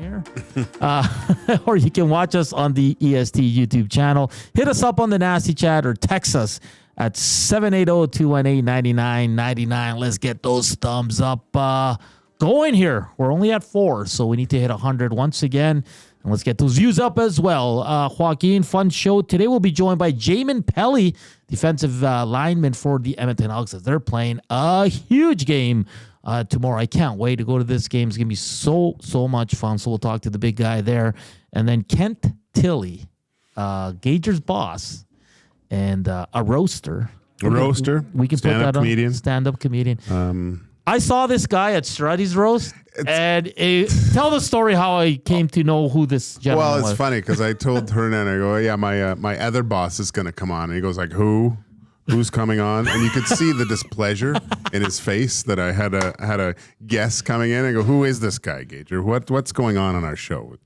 here. Or you can watch us on the EST YouTube channel. Hit us up on the Nasty Chat or text us at 780-218-9999. Let's get those thumbs up going here. We're only at 4, so we need to hit 100 once again. And let's get those views up as well. Joaquin, fun show. Today we'll be joined by Pelly, defensive lineman for the Edmonton Elks. They're playing a huge game tomorrow. I can't wait to go to this game. It's going to be so much fun. So we'll talk to the big guy there. And then Tilley, Gager's boss, and a roaster. We can put that on. Stand-up comedian. I saw this guy at Struddy's roast, and tell the story how I came to know who this gentleman was. Well, it's funny because I told Hernan, I go, yeah, my other boss is going to come on. And he goes like, who? Who's coming on? And you could see the displeasure in his face that I had a guest coming in. I go, who is this guy, Gager? What's going on our show?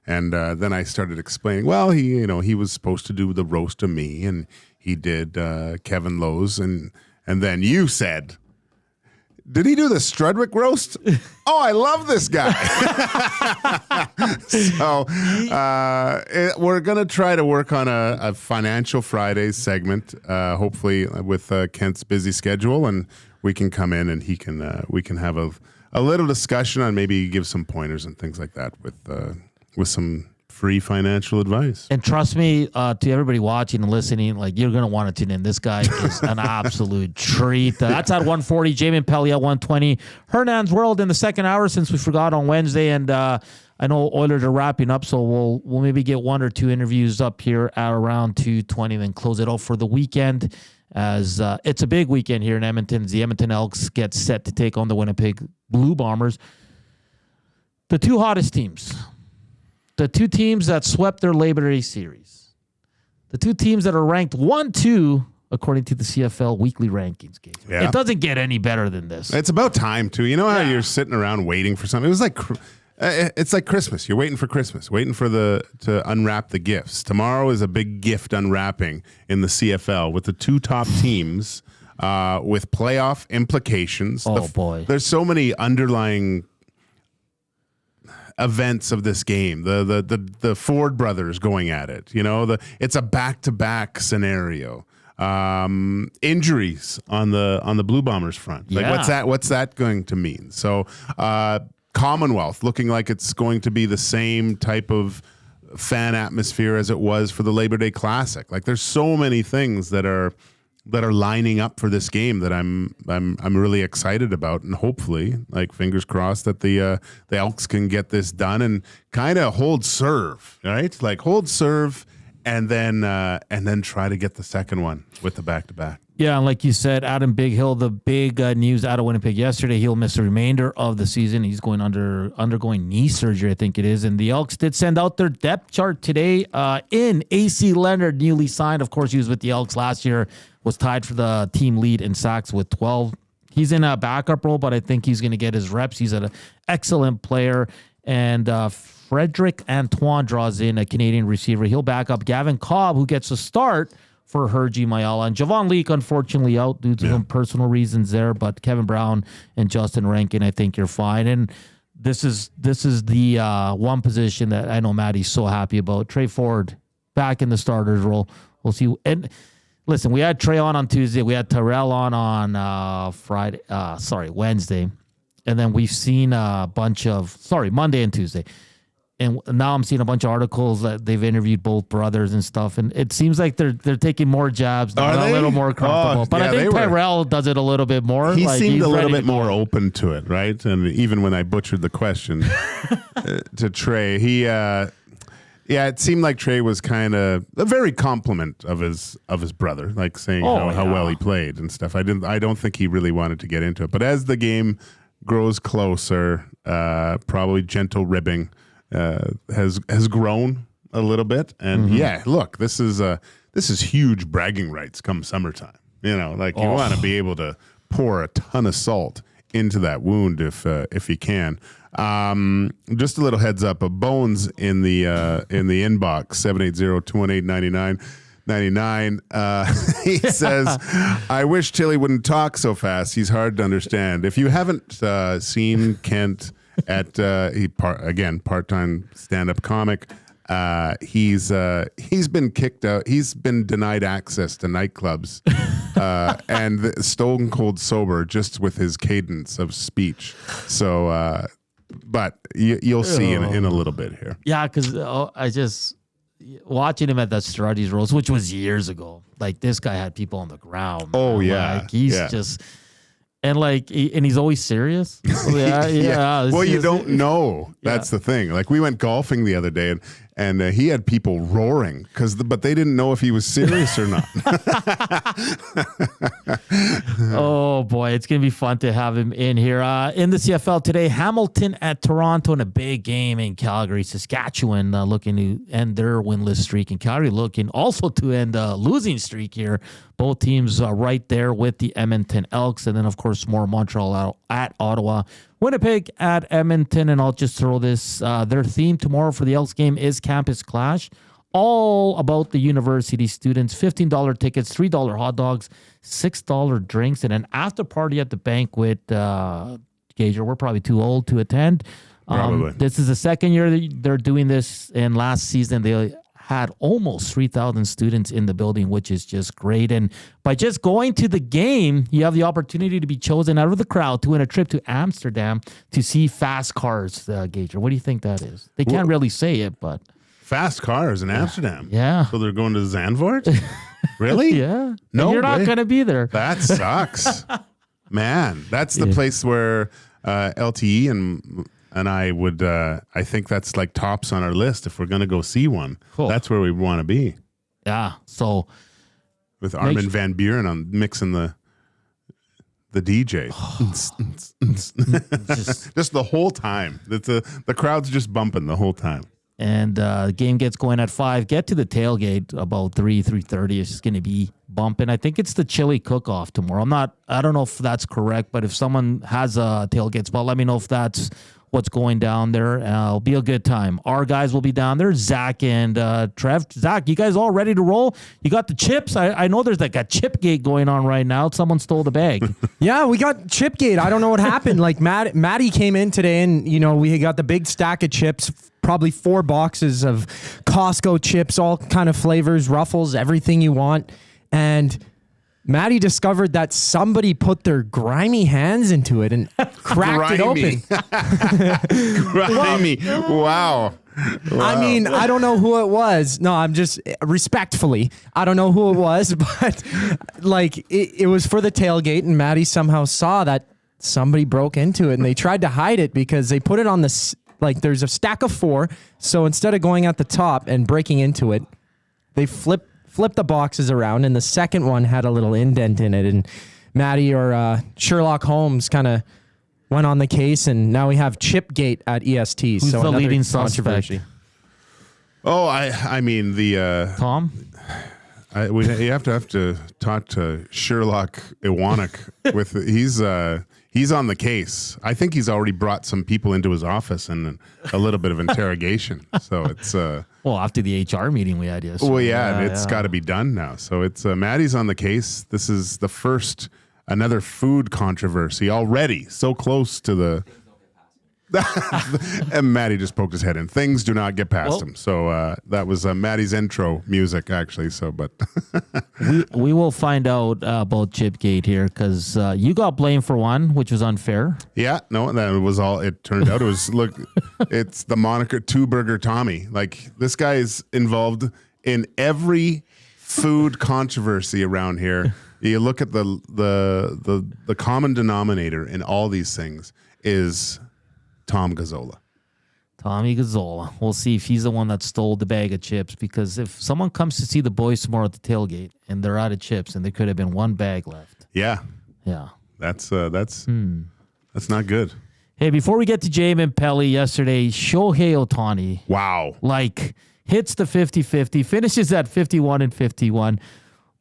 And then I started explaining, well, he was supposed to do the roast of me, and he did Kevin Lowe's, and then you said, did he do the Strudwick roast? Oh, I love this guy. So we're going to try to work on a Financial Fridays segment, hopefully with Kent's busy schedule, and we can come in and we can have a little discussion on maybe give some pointers and things like that with some free financial advice. And trust me, to everybody watching and listening, like, you're going to want to tune in. This guy is an absolute treat. That's at 140. Pelly at 120. Hernan's World in the second hour, since we forgot on Wednesday. And I know Oilers are wrapping up, so we'll maybe get 1 or 2 interviews up here at around 2:20, then close it off for the weekend, as it's a big weekend here in Edmonton. The Edmonton Elks get set to take on the Winnipeg Blue Bombers. The 2 hottest teams. The 2 teams that swept their Labor Day series. The 2 teams that are ranked 1-2 according to the CFL weekly rankings. Yeah. It doesn't get any better than this. It's about time, too. You know how you're sitting around waiting for something? It was like it's like Christmas. You're waiting for Christmas, waiting for to unwrap the gifts. Tomorrow is a big gift unwrapping in the CFL with the 2 top teams with playoff implications. Oh, boy. There's so many underlying events of this game, the Ford brothers going at it, it's a back-to-back scenario. Injuries on the Blue Bombers front, what's that going to mean? So Commonwealth looking like it's going to be the same type of fan atmosphere as it was for the Labor Day Classic. Like, there's so many things that are lining up for this game that I'm really excited about, and hopefully, like, fingers crossed, that the Elks can get this done and kind of hold serve, right? Like, hold serve and then try to get the second one with the back-to-back. Yeah, and like you said, Adam Bighill, the big news out of Winnipeg yesterday, he'll miss the remainder of the season. He's undergoing knee surgery, I think it is. And the Elks did send out their depth chart today in AC Leonard, newly signed. Of course, he was with the Elks last year, was tied for the team lead in sacks with 12. He's in a backup role, but I think he's going to get his reps. He's an excellent player. And Frederick Antoine draws in a Canadian receiver. He'll back up Gavin Cobb, who gets a start for Hergy Mayala. And Javon Leake, unfortunately, out due to some personal reasons there. But Kevin Brown and Justin Rankin, I think you're fine. And this is the one position that I know Maddie's so happy about. Trey Ford back in the starter's role. We'll see. And listen, we had Trey on Tuesday. We had Terrell on Wednesday. And then we've seen Monday and Tuesday. And now I'm seeing a bunch of articles that they've interviewed both brothers and stuff. And it seems like they're taking more jabs now, a little more comfortable. But I think Tyrell does it a little bit more. He seemed a little bit more open to it, right? And even when I butchered the question to Trey, it seemed like Trey was kind of a very compliment of his brother, like saying how well he played and stuff. I don't think he really wanted to get into it. But as the game grows closer, probably gentle ribbing has grown a little bit, and look, this is huge bragging rights come summertime. You want to be able to pour a ton of salt into that wound if you can. Just a little heads up, a Bones in the inbox 780-218-9999. He says, I wish Tilley wouldn't talk so fast. He's hard to understand. If you haven't seen Kent at part-time stand-up comic. He's been kicked out. He's been denied access to nightclubs, and stone cold sober just with his cadence of speech. So, but you'll see in a little bit here. Yeah, because I just watching him at that Strutty's Rose, which was years ago. Like this guy had people on the ground. Oh yeah, like, he's just. And and he's always serious. Yeah. Well, you don't know. That's the thing. Like we went golfing the other day, and he had people roaring but they didn't know if he was serious or not. Oh boy, it's gonna be fun to have him in here. In the CFL today, Hamilton at Toronto in a big game in Calgary. Saskatchewan looking to end their winless streak, and Calgary looking also to end a losing streak here. Both teams right there with the Edmonton Elks, and then of course more Montreal at Ottawa, Winnipeg at Edmonton. And I'll just throw this: their theme tomorrow for the Elks game is Campus Clash, all about the university students. $15 tickets, $3 hot dogs, $6 drinks, and an after party at the banquet. Gager, we're probably too old to attend. Probably. This is the second year that they're doing this, and last season they had almost 3,000 students in the building, which is just great. And by just going to the game, you have the opportunity to be chosen out of the crowd to win a trip to Amsterdam to see fast cars, Gager. What do you think that is? They can't really say it, but... Fast cars in Amsterdam. Yeah. So they're going to Zandvoort? Really? Yeah. No, and you're not going to be there. That sucks. Man, that's the place where LTE and I would, I think that's like tops on our list if we're going to go see one. Cool. That's where we want to be. Yeah. So with Armin van Buren on mixing the DJ. just the whole time. The crowd's just bumping the whole time. And the game gets going at 5. Get to the tailgate about 3:30. It's just going to be bumping. I think it's the chili cook-off tomorrow. I don't know if that's correct, but if someone has a tailgate spot, let me know if that's what's going down there. It'll be a good time. Our guys will be down there. Zach and Trev. Zach, you guys all ready to roll? You got the chips? I know there's like a chip gate going on right now. Someone stole the bag. Yeah, we got chip gate. I don't know what happened. Like Maddie came in today and, we got the big stack of chips, probably 4 boxes of Costco chips, all kind of flavors, Ruffles, everything you want. And Maddie discovered that somebody put their grimy hands into it and cracked it open. Grimy. Wow. I mean, I don't know who it was. No, I'm just respectfully. I don't know who it was, but like it was for the tailgate, and Maddie somehow saw that somebody broke into it, and they tried to hide it because they put it on the, like there's a stack of 4. So instead of going at the top and breaking into it, they flipped the boxes around, and the second one had a little indent in it, and Maddie or Sherlock Holmes kind of went on the case, and now we have Chipgate at EST. Who's so the leading controversy. suspect? Oh, I mean the Tom. You have to talk to Sherlock Iwanek with he's on the case. I think he's already brought some people into his office and a little bit of interrogation. So it's well, after the HR meeting we had yesterday. Well, yeah, and it's got to be done now. So it's Maddie's on the case. This is the first another food controversy already. So close to the. And Maddie just poked his head in. Things do not get past him. So that was Maddie's intro music, actually. So, but we will find out about Chipgate here because you got blamed for one, which was unfair. Yeah, no, that was all. It turned out it was it's the moniker Two Burger Tommy. Like this guy is involved in every food controversy around here. You look at the common denominator in all these things is Tom Gazzola. Tommy Gazzola. We'll see if he's the one that stole the bag of chips, because if someone comes to see the boys tomorrow at the tailgate and they're out of chips and there could have been one bag left. Yeah. That's not good. Hey, before we get to Jamin Pelly yesterday, Shohei Ohtani. Wow. Like hits the 50-50, finishes at 51-51.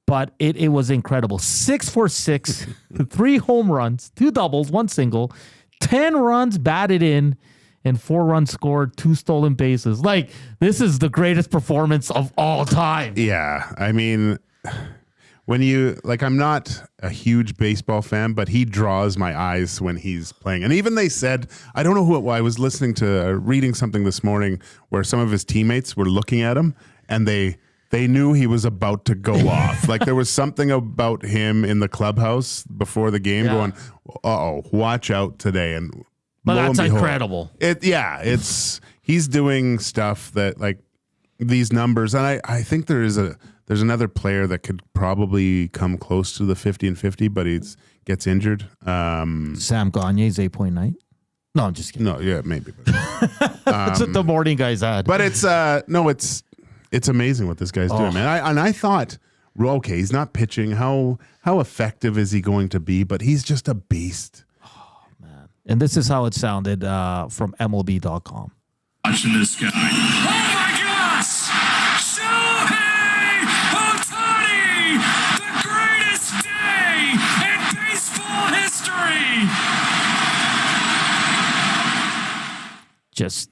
But it was incredible. 6 for 6, 3 home runs, 2 doubles, 1 single, 10 runs batted in, and 4 runs scored, 2 stolen bases. Like, this is the greatest performance of all time. Yeah. I mean, when you like, I'm not a huge baseball fan, but he draws my eyes when he's playing. And even they said, I don't know who it was. I was listening to reading something this morning where some of his teammates were looking at him and they knew he was about to go off. Like there was something about him in the clubhouse before the game going, uh-oh, watch out today. And but lo that's and behold, incredible. He's doing stuff that like these numbers. And I think there's another player that could probably come close to the 50 and 50, but he gets injured. Sam Gagne's 8.9. No, I'm just kidding. No, yeah, maybe. That's what the morning guys had. But it's amazing what this guy's doing, man. I thought, okay, he's not pitching. How effective is he going to be? But he's just a beast. Oh, man. And this is how it sounded from MLB.com. Watching this guy. Oh, my gosh! Shohei Ohtani! The greatest day in baseball history! Just,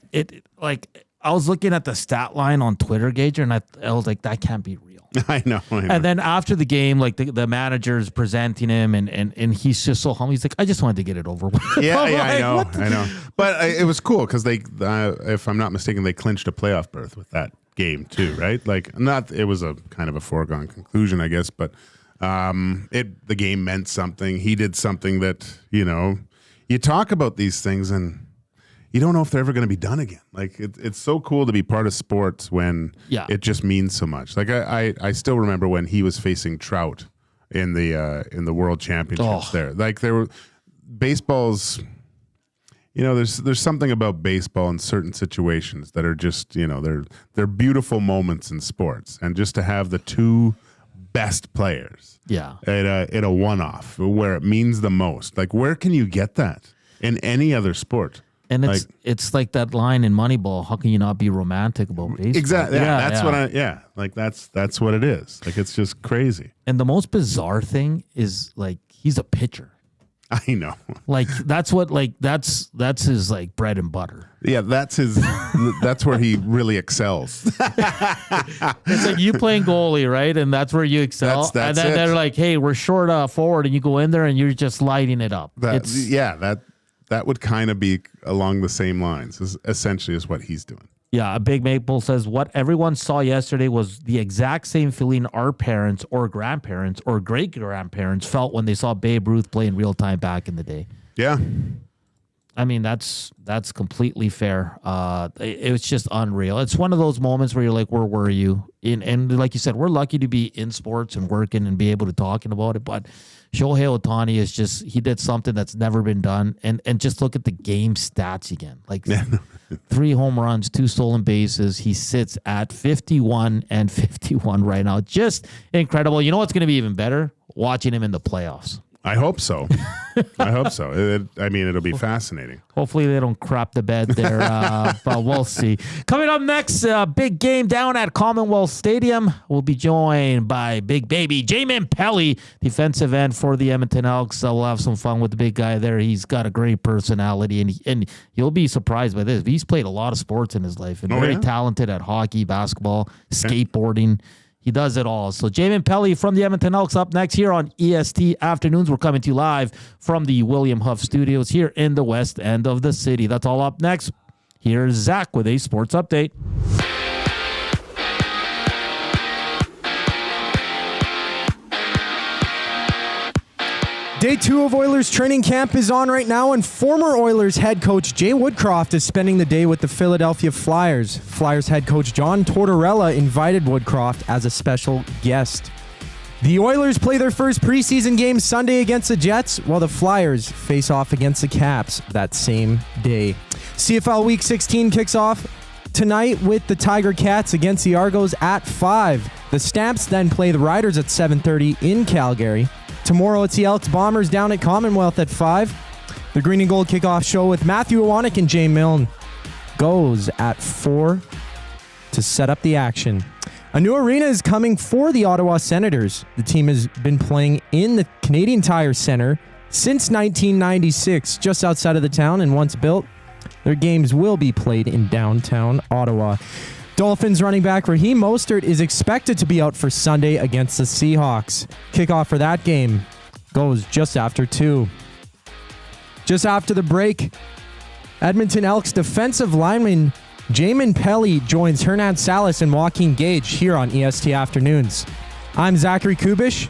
I was looking at the stat line on Twitter, Gager, and I was like, that can't be real. I know. And then after the game, like the manager's presenting him, and he's just so humble. He's like, I just wanted to get it over with. Yeah, I know. But it was cool because they, if I'm not mistaken, they clinched a playoff berth with that game too, right? Like, it was a kind of a foregone conclusion, I guess, but the game meant something. He did something that, you talk about these things and you don't know if they're ever going to be done again. Like it's so cool to be part of sports when it just means so much. Like I still remember when he was facing Trout in the World Championships there. Like there were baseballs, there's something about baseball in certain situations that are just, they're beautiful moments in sports. And just to have the two best players at a one-off where it means the most. Like where can you get that in any other sport? And it's like that line in Moneyball. How can you not be romantic about baseball? Exactly. That's what it is. Like it's just crazy. And the most bizarre thing is like he's a pitcher. I know. Like that's his like bread and butter. Yeah, that's where he really excels. It's like you playing goalie, right? And that's where you excel. That's and then they're like, hey, we're short forward, and you go in there and you're just lighting it up. That would kind of be along the same lines, essentially, is what he's doing. Yeah, a Big Maple says, what everyone saw yesterday was the exact same feeling our parents or grandparents or great-grandparents felt when they saw Babe Ruth play in real time back in the day. Yeah. I mean, that's completely fair. It was just unreal. It's one of those moments where you're like, where were you? And like you said, we're lucky to be in sports and working and be able to talking about it, but Shohei Ohtani is just, he did something that's never been done. And just look at the game stats again. Like 3 home runs, 2 stolen bases. He sits at 51 and 51 right now. Just incredible. You know what's going to be even better? Watching him in the playoffs. I hope so. It'll be fascinating. Hopefully they don't crap the bed there, but we'll see. Coming up next, big game down at Commonwealth Stadium. We'll be joined by big baby Jamin Pelly, defensive end for the Edmonton Elks. We'll have some fun with the big guy there. He's got a great personality, and you'll be surprised by this. He's played a lot of sports in his life and very talented at hockey, basketball, skateboarding. He does it all. So Jamin Pelly from the Edmonton Elks up next here on EST Afternoons. We're coming to you live from the William Huff Studios here in the west end of the city. That's all up next. Here's Zach with a sports update. Day 2 of Oilers training camp is on right now, and former Oilers head coach Jay Woodcroft is spending the day with the Philadelphia Flyers. Flyers head coach John Tortorella invited Woodcroft as a special guest. The Oilers play their first preseason game Sunday against the Jets, while the Flyers face off against the Caps that same day. CFL Week 16 kicks off tonight with the Tiger Cats against the Argos at 5. The Stamps then play the Riders at 7:30 in Calgary. Tomorrow, it's the Elks Bombers down at Commonwealth at 5. The Green and Gold kickoff show with Matthew Iwanek and Jay Milne goes at 4 to set up the action. A new arena is coming for the Ottawa Senators. The team has been playing in the Canadian Tire Centre since 1996, just outside of the town, and once built, their games will be played in downtown Ottawa. Dolphins running back Raheem Mostert is expected to be out for Sunday against the Seahawks. Kickoff for that game goes just after 2. Just after the break, Edmonton Elks defensive lineman Jamin Pelly joins Hernan Salas and Joaquin Gage here on EST Afternoons. I'm Zachary Kubusch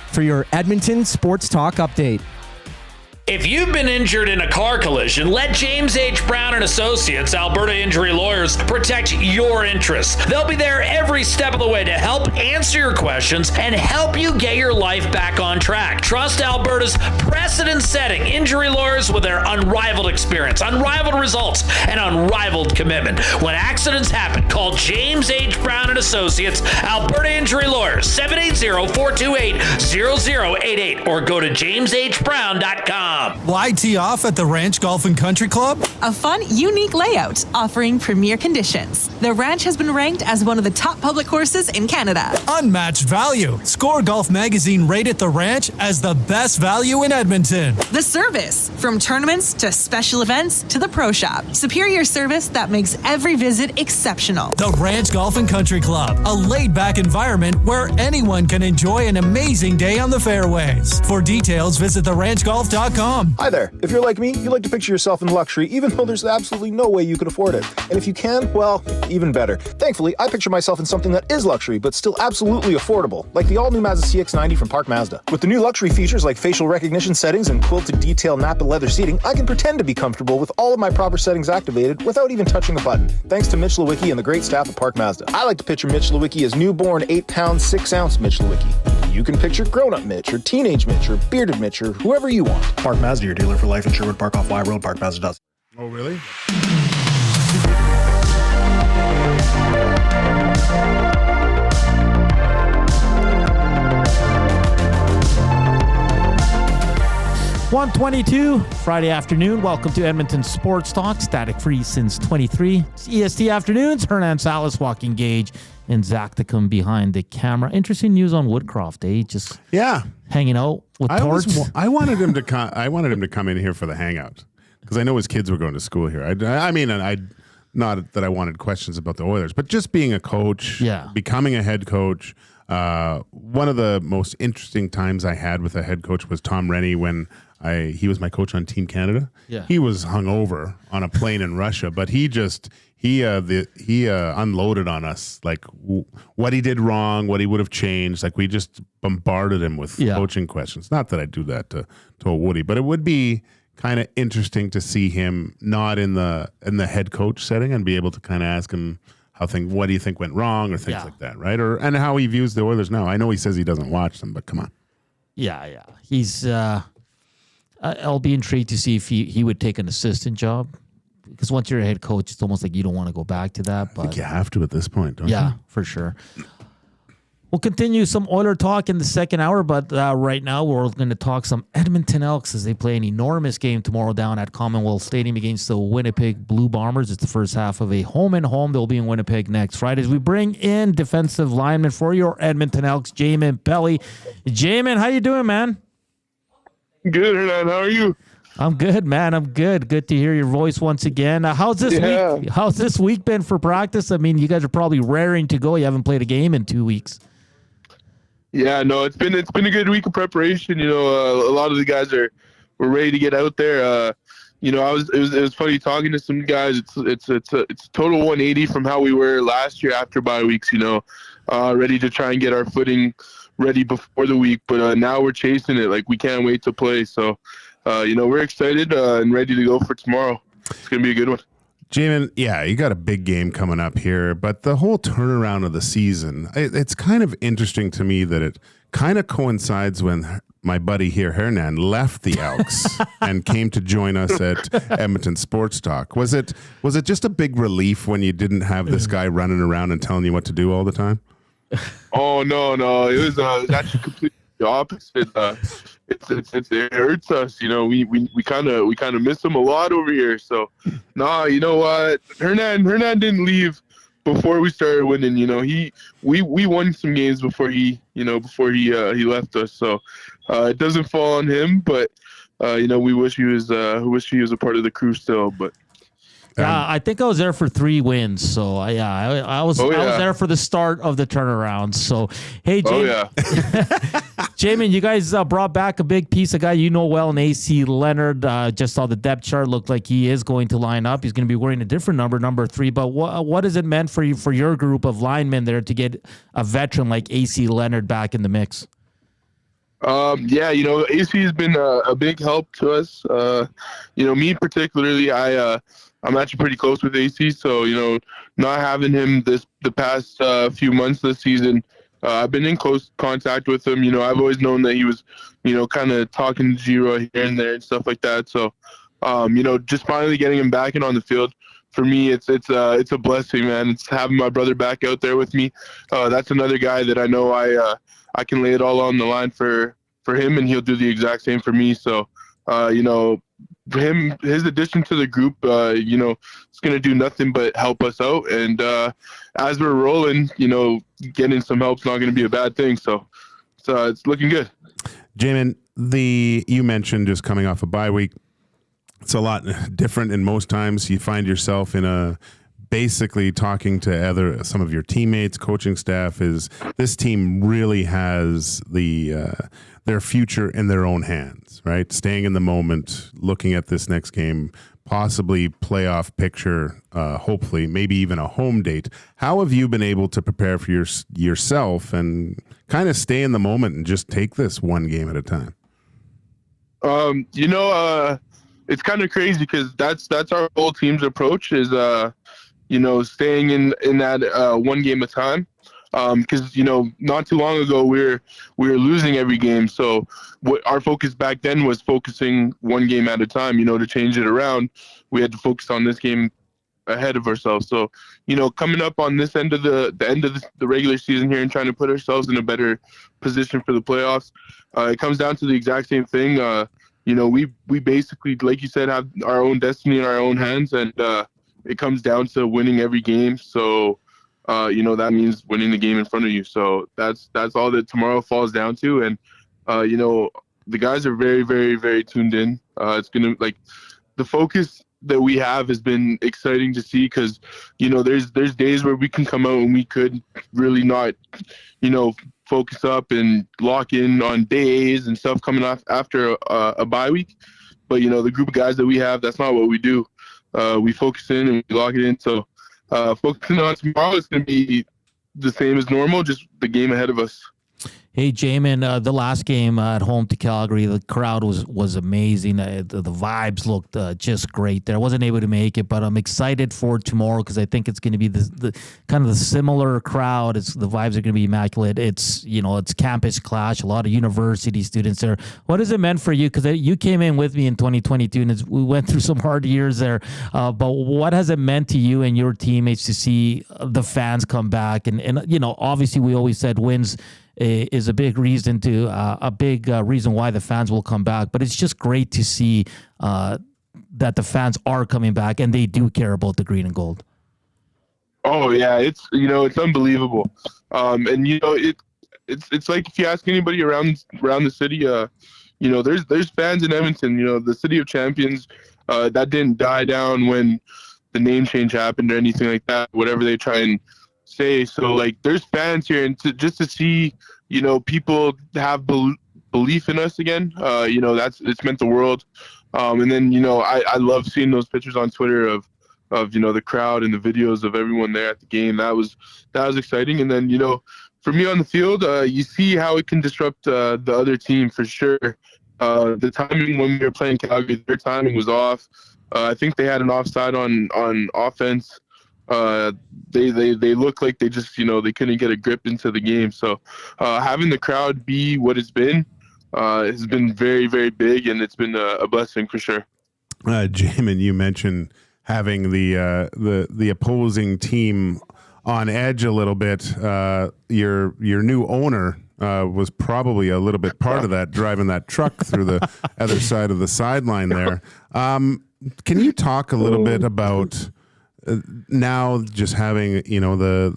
for your Edmonton Sports Talk update. If you've been injured in a car collision, let James H. Brown and Associates, Alberta Injury Lawyers, protect your interests. They'll be there every step of the way to help answer your questions and help you get your life back on track. Trust Alberta's precedent-setting injury lawyers with their unrivaled experience, unrivaled results, and unrivaled commitment. When accidents happen, call James H. Brown and Associates, Alberta Injury Lawyers, 780-428-0088, or go to jameshbrown.com. Why tee off at the Ranch Golf and Country Club? A fun, unique layout offering premier conditions. The Ranch has been ranked as one of the top public courses in Canada. Unmatched value. Score Golf Magazine rated the Ranch as the best value in Edmonton. The service, from tournaments to special events to the pro shop. Superior service that makes every visit exceptional. The Ranch Golf and Country Club, a laid-back environment where anyone can enjoy an amazing day on the fairways. For details, visit theranchgolf.com. Hi there. If you're like me, you like to picture yourself in luxury even though there's absolutely no way you could afford it. And if you can, well, even better. Thankfully, I picture myself in something that is luxury but still absolutely affordable, like the all-new Mazda CX-90 from Park Mazda. With the new luxury features like facial recognition settings and quilted detail Napa leather seating, I can pretend to be comfortable with all of my proper settings activated without even touching a button, thanks to Mitch Lewicki and the great staff at Park Mazda. I like to picture Mitch Lewicki as newborn 8-pound, 6-ounce Mitch Lewicki. You can picture grown-up Mitch, or teenage Mitch, or bearded Mitch, or whoever you want. Park Mazda, your dealer for life in Sherwood Park off Y Road. Park Mazda does. Oh, really? $1:22 Friday afternoon. Welcome to Edmonton Sports Talk. Static free since 23. It's EST Afternoons. Hernan Salas, Joaquin Gage, and Zachticum behind the camera. Interesting news on Woodcroft, eh? Just hanging out with Torts. I wanted him to come. I wanted him to come in here for the hangout because I know his kids were going to school here. I mean, not that I wanted questions about the Oilers, but just being a coach, becoming a head coach. One of the most interesting times I had with a head coach was Tom Rennie when he was my coach on Team Canada. Yeah. He was hungover on a plane in Russia, but he unloaded on us like what he did wrong, what he would have changed. Like we just bombarded him with coaching questions. Not that I do that to a Woody, but it would be kind of interesting to see him not in the head coach setting and be able to kind of ask him what do you think went wrong or things like that, right? And how he views the Oilers now. I know he says he doesn't watch them, but come on. Yeah. He's I'll be intrigued to see if he would take an assistant job. Because once you're a head coach, it's almost like you don't want to go back to that. But I think you have to at this point, don't you? Yeah, for sure. We'll continue some Oiler talk in the second hour, but right now we're going to talk some Edmonton Elks as they play an enormous game tomorrow down at Commonwealth Stadium against the Winnipeg Blue Bombers. It's the first half of a home-and-home. They'll be in Winnipeg next Friday. As we bring in defensive lineman for your Edmonton Elks, Jamin Pelly. Jamin, how you doing, man? Good, Hernan. How are you? I'm good, man. I'm good. Good to hear your voice once again. How's this week? How's this week been for practice? I mean, you guys are probably raring to go. You haven't played a game in 2 weeks. Yeah, no, it's been a good week of preparation. You know, a lot of the guys were ready to get out there. You know, it was funny talking to some guys. It's a total 180 from how we were last year after bye weeks. You know, ready to try and get our footing ready before the week, but now we're chasing it. Like we can't wait to play. So. You know, we're excited and ready to go for tomorrow. It's going to be a good one. Jamin, you got a big game coming up here, but the whole turnaround of the season, it's kind of interesting to me that it kind of coincides when my buddy here, Hernan, left the Elks and came to join us at Edmonton Sports Talk. Was it just a big relief when you didn't have this guy running around and telling you what to do all the time? Oh, no. It was actually completely the opposite. It hurts us, you know. We kind of miss him a lot over here. So, you know what? Hernan didn't leave before we started winning. You know, we won some games before he left us. So, it doesn't fall on him, but you know, we wish he was a part of the crew still. But I think I was there for 3 wins. So I was there for the start of the turnaround. So hey, Jamin, you guys brought back a big piece of guy you know well in AC Leonard. Just saw the depth chart. Looked like he is going to line up. He's going to be wearing a different number 3. But what has it meant for you, for your group of linemen there, to get a veteran like AC Leonard back in the mix? AC has been a big help to us. Me particularly, I'm actually pretty close with AC, so not having him the past few months this season, I've been in close contact with him. I've always known that he was, kind of talking to Giro here and there and stuff like that. So, just finally getting him back and on the field, for me, it's a blessing, man. It's having my brother back out there with me. That's another guy that I know I can lay it all on the line for him, and he'll do the exact same for me. So, his addition to the group, it's going to do nothing but help us out. And as we're rolling, getting some help's not going to be a bad thing. So it's looking good. Jamin, you mentioned just coming off a bye week. It's a lot different, and most times you find yourself in basically talking to some of your teammates, coaching staff. Is this team really has their future in their own hands, right? Staying in the moment, looking at this next game, possibly playoff picture, hopefully, maybe even a home date. How have you been able to prepare for yourself and kind of stay in the moment and just take this one game at a time? It's kind of crazy because that's our whole team's approach is, staying in that one game at a time. Because not too long ago we were losing every game, so what our focus back then was focusing one game at a time. To change it around, we had to focus on this game ahead of ourselves. So coming up on this end of the end of the regular season here and trying to put ourselves in a better position for the playoffs, it comes down to the exact same thing. We basically, like you said, have our own destiny in our own hands, and it comes down to winning every game. So that means winning the game in front of you. So that's all that tomorrow falls down to. And, the guys are very, very, very tuned in. It's going to, the focus that we have has been exciting to see because, there's days where we can come out and we could really not, focus up and lock in on days and stuff coming off after a bye week. But, the group of guys that we have, that's not what we do. We focus in and we lock it in. So, focusing on tomorrow is going to be the same as normal, just the game ahead of us. Hey, Jamin, the last game at home to Calgary, the crowd was amazing. The vibes looked just great there. I wasn't able to make it, but I'm excited for tomorrow because I think it's going to be the kind of the similar crowd. The vibes are going to be immaculate. It's campus clash, a lot of university students there. What has it meant for you? Because you came in with me in 2022, and we went through some hard years there. But what has it meant to you and your teammates to see the fans come back? And obviously we always said wins is a big reason reason why the fans will come back. But it's just great to see that the fans are coming back and they do care about the green and gold. Oh yeah, it's unbelievable. It's like if you ask anybody around the city, there's fans in Edmonton. The city of champions, that didn't die down when the name change happened or anything like that. Whatever they try and say. So there's fans here, and just to see people have belief in us again, it's meant the world. And then I love seeing those pictures on Twitter of the crowd and the videos of everyone there at the game. That was exciting. And then for me on the field, you see how it can disrupt the other team for sure. The timing when we were playing Calgary, their timing was off. I think they had an offside on offense. They look like they just they couldn't get a grip into the game. So having the crowd be what it's been has been very, very big, and it's been a blessing for sure. Jamin, you mentioned having the opposing team on edge a little bit. Your new owner was probably a little bit part of that, driving that truck through the other side of the sideline there. Can you talk a little bit about now just having,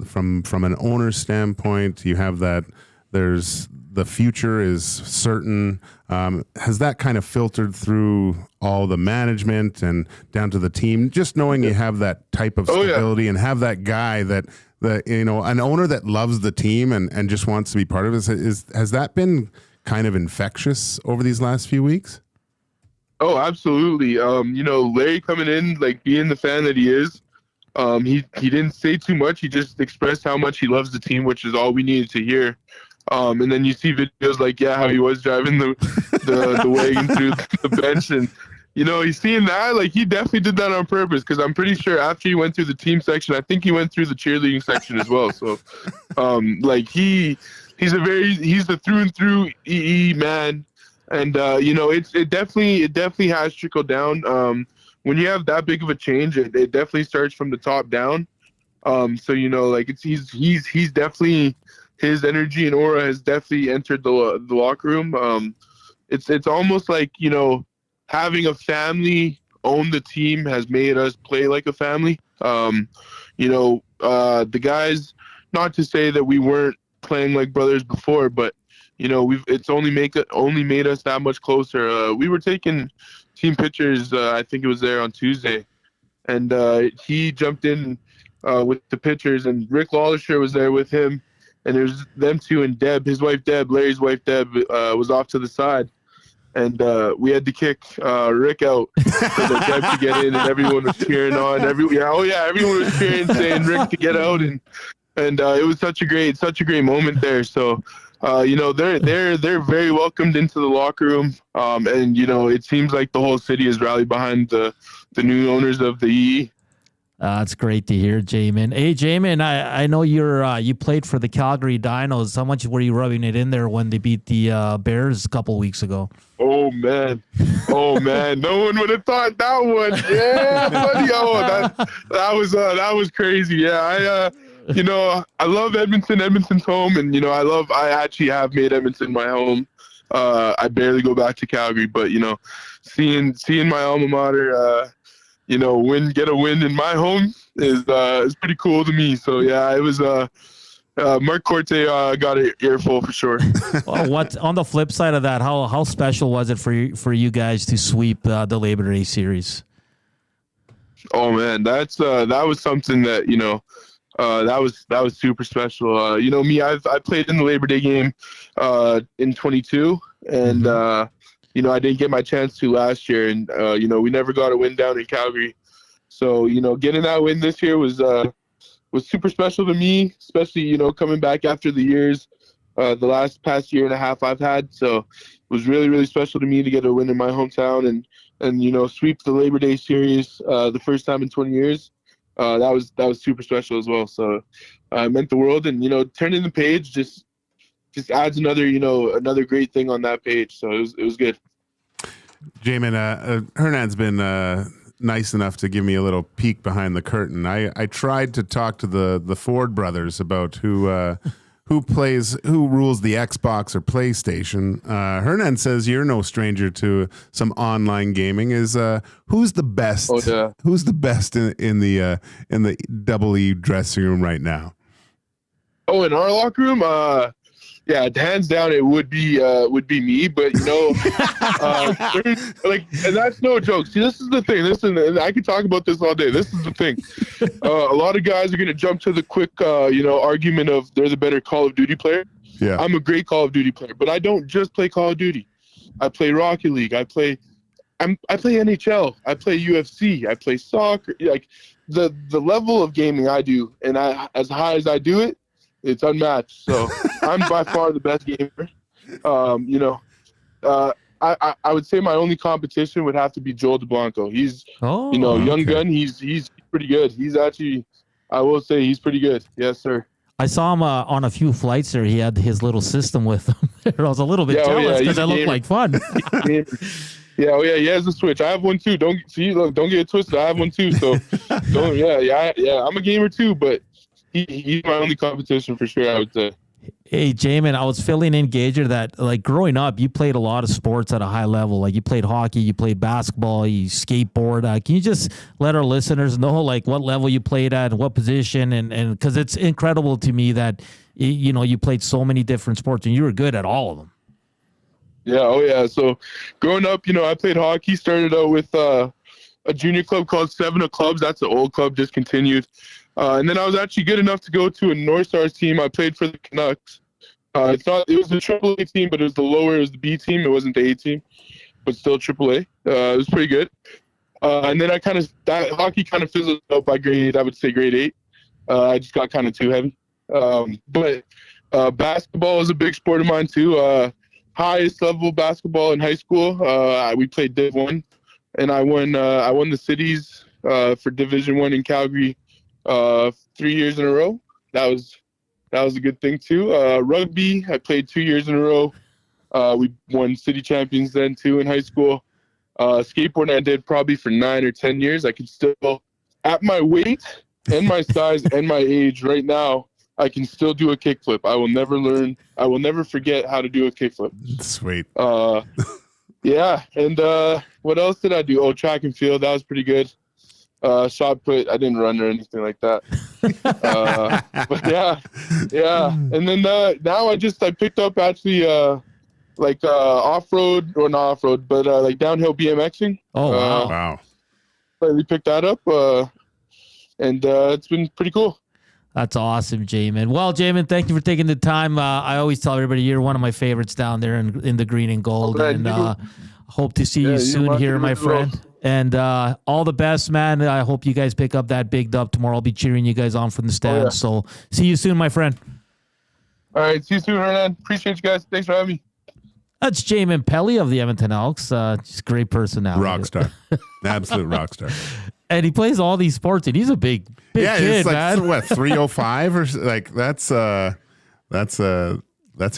from an owner's standpoint, you have that there's the future is certain. Has that kind of filtered through all the management and down to the team? Just knowing you have that type of stability and have that guy that an owner that loves the team and just wants to be part of it. Has that been kind of infectious over these last few weeks? Oh, absolutely. Larry coming in, like being the fan that he is, he didn't say too much. He just expressed how much he loves the team, which is all we needed to hear. And then you see videos like, how he was driving the wagon through the bench. And, he's seeing that. Like, he definitely did that on purpose, because I'm pretty sure after he went through the team section, I think he went through the cheerleading section as well. So, he's the through and through EE man. And, it definitely has trickled down. When you have that big of a change, it definitely starts from the top down. He's definitely, his energy and aura has definitely entered the locker room. It's almost like, having a family own the team has made us play like a family. The guys, not to say that we weren't playing like brothers before, but it's only made us that much closer. We were taking team pictures. I think it was there on Tuesday, and he jumped in with the pictures, and Rick Lawlisher was there with him, and it was them two and Deb, his wife Deb, Larry's wife Deb, was off to the side, and we had to kick Rick out so that Deb could get in, and everyone was cheering on. Everyone was cheering, saying Rick to get out, and it was such a great moment there. So. They're very welcomed into the locker room, and it seems like the whole city has rallied behind the new owners of the EE. It's great to hear, Jamin. Hey, Jamin, I know you played for the Calgary Dinos. How much were you rubbing it in there when they beat the Bears a couple weeks ago? Oh man, no one would have thought that one. Yeah, buddy. Oh, that was crazy. Yeah, I love Edmonton. Edmonton's home, and I actually have made Edmonton my home. I barely go back to Calgary, but seeing my alma mater, get a win in my home is pretty cool to me. So yeah, it was Mark Corte got an earful for sure. What on the flip side of that? How special was it for you guys to sweep the Labor Day series? Oh man, that was something that that was super special. Me, I played in the Labor Day game in 22, and I didn't get my chance to last year, and we never got a win down in Calgary. So getting that win this year was super special to me, especially coming back after the years, the past year and a half I've had. So it was really, really special to me to get a win in my hometown and sweep the Labor Day series the first time in 20 years. That was super special as well. So it meant the world, and turning the page just adds another great thing on that page. So it was good. Jamin, Hernan's been nice enough to give me a little peek behind the curtain. I tried to talk to the Ford brothers about who rules the Xbox or PlayStation. Hernan says you're no stranger to some online gaming. Who's the best? Oh, yeah. Who's the best in the Double E dressing room right now? Oh, in our locker room, yeah, hands down, it would be me. But and that's no joke. See, this is the thing. Listen, and I could talk about this all day. This is the thing. A lot of guys are gonna jump to the quick, argument of they're the better Call of Duty player. Yeah, I'm a great Call of Duty player, but I don't just play Call of Duty. I play Rocket League. I play NHL. I play UFC. I play soccer. Like the level of gaming I do, and as high as I do it, it's unmatched. So I'm by far the best gamer. I would say my only competition would have to be Joel DeBlanco. He's, young gun. He's pretty good. He's actually, I will say, he's pretty good. Yes, sir. I saw him on a few flights there. He had his little system with him. I was a little bit jealous because it looked like fun. Yeah, he has a Switch. I have one too. Don't get it twisted. I have one too. So, I'm a gamer too, but he's my only competition for sure, I would say. Hey, Jamin, I was filling in Gager that, like, growing up, you played a lot of sports at a high level. Like, you played hockey, you played basketball, you skateboard. Can you just let our listeners know, like, what level you played at, what position? And because it's incredible to me that, you know, you played so many different sports and you were good at all of them. Yeah, oh yeah. So growing up, you know, I played hockey, started out with a junior club called 7 of Clubs. That's the old club, discontinued. And then I was actually good enough to go to a North Stars team. I played for the Canucks. It was the AAA team, but it was it was the B team. It wasn't the A team, but still AAA. It was pretty good. And then hockey kind of fizzled out by grade 8. I just got kind of too heavy. But basketball is a big sport of mine too. Highest level basketball in high school. We played Div 1, and I won the cities for Division 1 in Calgary 3 years in a row. That was a good thing too. Rugby, I played 2 years in a row. We won city champions then too in high school. Skateboarding I did probably for 9 or 10 years. I could still, at my weight and my size and my age right now, I can still do a kickflip. I will never forget how to do a kickflip. Sweet. Yeah. And what else did I do? Oh, track and field. That was pretty good. Shot put. I didn't run or anything like that. But yeah. And then now I picked up actually off-road, or not off-road, but like downhill BMXing. Oh, wow. Wow. We picked that up, and it's been pretty cool. That's awesome, Jamin. Well, Jamin, thank you for taking the time. I always tell everybody you're one of my favorites down there in the green and gold. And hope to see you soon here, my friend. And all the best, man. I hope you guys pick up that big dub tomorrow. I'll be cheering you guys on from the stands. Oh, yeah. So see you soon, my friend. All right. See you soon, Hernan. Appreciate you guys. Thanks for having me. That's Jamin Pelly of the Edmonton Elks. Just great personality. Rock star. Absolute rock star. And he plays all these sports, and he's a big kid, it's like, man. What, 305 or like that's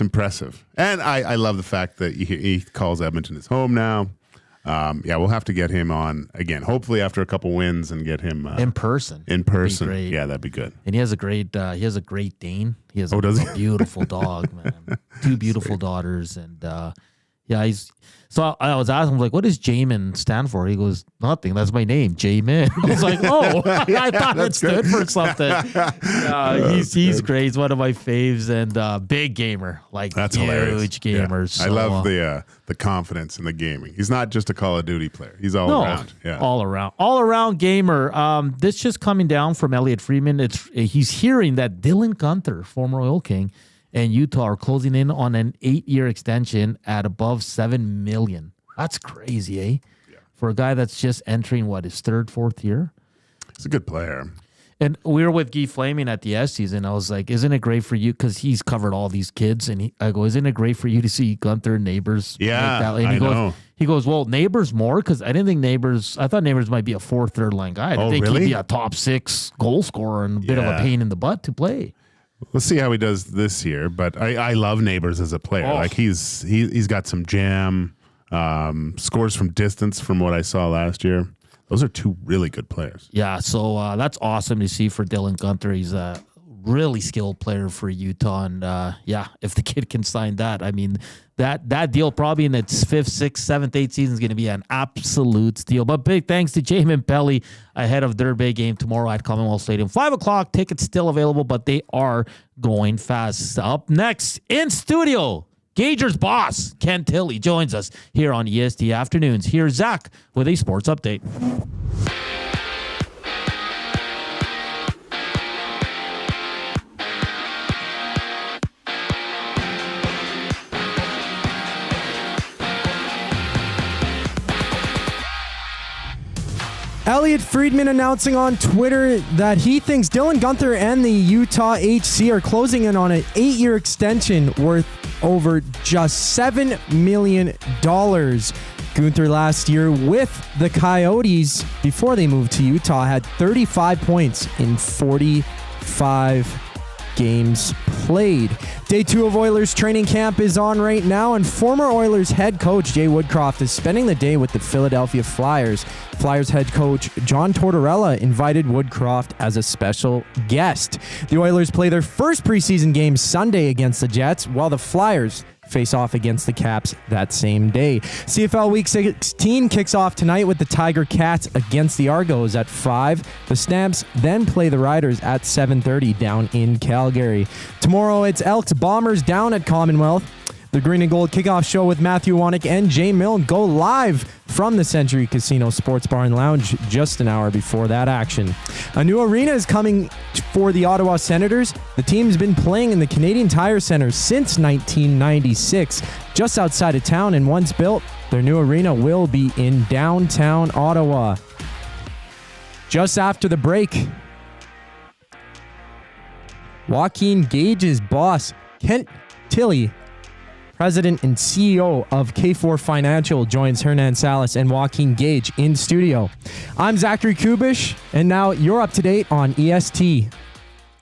impressive. And I love the fact that he calls Edmonton his home now. We'll have to get him on again, hopefully after a couple wins, and get him in person. Yeah, that'd be good. And he has a great Dane. He has a beautiful dog, man. 2 beautiful daughters, and So I was asking him, like, what does Jamin stand for? He goes, nothing. That's my name, Jamin. I was like, oh, I thought it stood for something. He's great. He's one of my faves, and big gamer, like that's huge hilarious. gamer. Yeah. So, I love the confidence in the gaming. He's not just a Call of Duty player. He's all around. Yeah, all around gamer. This just coming down from Elliot Friedman. He's hearing that Dylan Gunther, former Oil King, and Utah are closing in on an 8-year extension at above $7 million. That's crazy, eh? Yeah. For a guy that's just entering his 3rd, 4th year. He's a good player. And we were with Guy Flaming at the EST season. I was like, isn't it great for you? Because he's covered all these kids. And I go, isn't it great for you to see Gunther and Neighbors? Yeah, like that? And he goes, well, Neighbors more? Because I didn't think Neighbors, I thought Neighbors might be a 4th, 3rd line guy. I didn't think he'd be a top 6 goal scorer and a bit of a pain in the butt to play. Let's see how he does this year. But I love Neighbors as a player. Oh. Like he's got some jam, scores from distance from what I saw last year. Those are 2 really good players. Yeah, so that's awesome to see for Dylan Gunther. He's a really skilled player for Utah. And if the kid can sign that, I mean, that deal probably in its 5th, 6th, 7th, 8th season is going to be an absolute steal. But big thanks to Jamin Pelly ahead of their big game tomorrow at Commonwealth Stadium. 5 o'clock, tickets still available, but they are going fast. Up next in studio, Gager's boss, Ken Tilley, joins us here on EST Afternoons. Here's Zach with a sports update. Elliot Friedman announcing on Twitter that he thinks Dylan Gunther and the Utah HC are closing in on an 8-year extension worth over just $7 million. Gunther last year with the Coyotes, before they moved to Utah, had 35 points in 45 games played. Day 2 of Oilers training camp is on right now, and former Oilers head coach Jay Woodcroft is spending the day with the Philadelphia Flyers. Flyers head coach John Tortorella invited Woodcroft as a special guest. The Oilers play their first preseason game Sunday against the Jets, while the Flyers face off against the Caps that same day. CFL Week 16 kicks off tonight with the Tiger Cats against the Argos at 5. The Stamps then play the Riders at 7:30 down in Calgary. Tomorrow it's Elks Bombers down at Commonwealth. The Green and Gold kickoff show with Matthew Wanick and Jay Milne go live from the Century Casino Sports Bar and Lounge just an hour before that action. A new arena is coming for the Ottawa Senators. The team's been playing in the Canadian Tire Centre since 1996, just outside of town, and once built, their new arena will be in downtown Ottawa. Just after the break, Joaquin Gage's boss, Tilley, President and CEO of K4 Financial, joins Hernan Salas and Joaquin Gage in studio. I'm Zachary Kubusch, and now you're up to date on EST.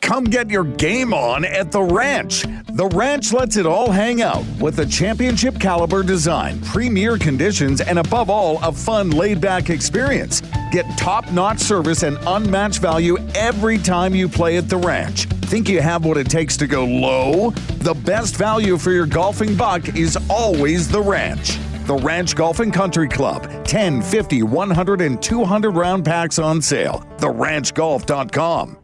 Come get your game on at The Ranch. The Ranch lets it all hang out with a championship caliber design, premier conditions, and above all, a fun laid-back experience. Get top-notch service and unmatched value every time you play at The Ranch. Think you have what it takes to go low? The best value for your golfing buck is always The Ranch. The Ranch Golf and Country Club. 10, 50, 100, and 200 round packs on sale. TheRanchGolf.com.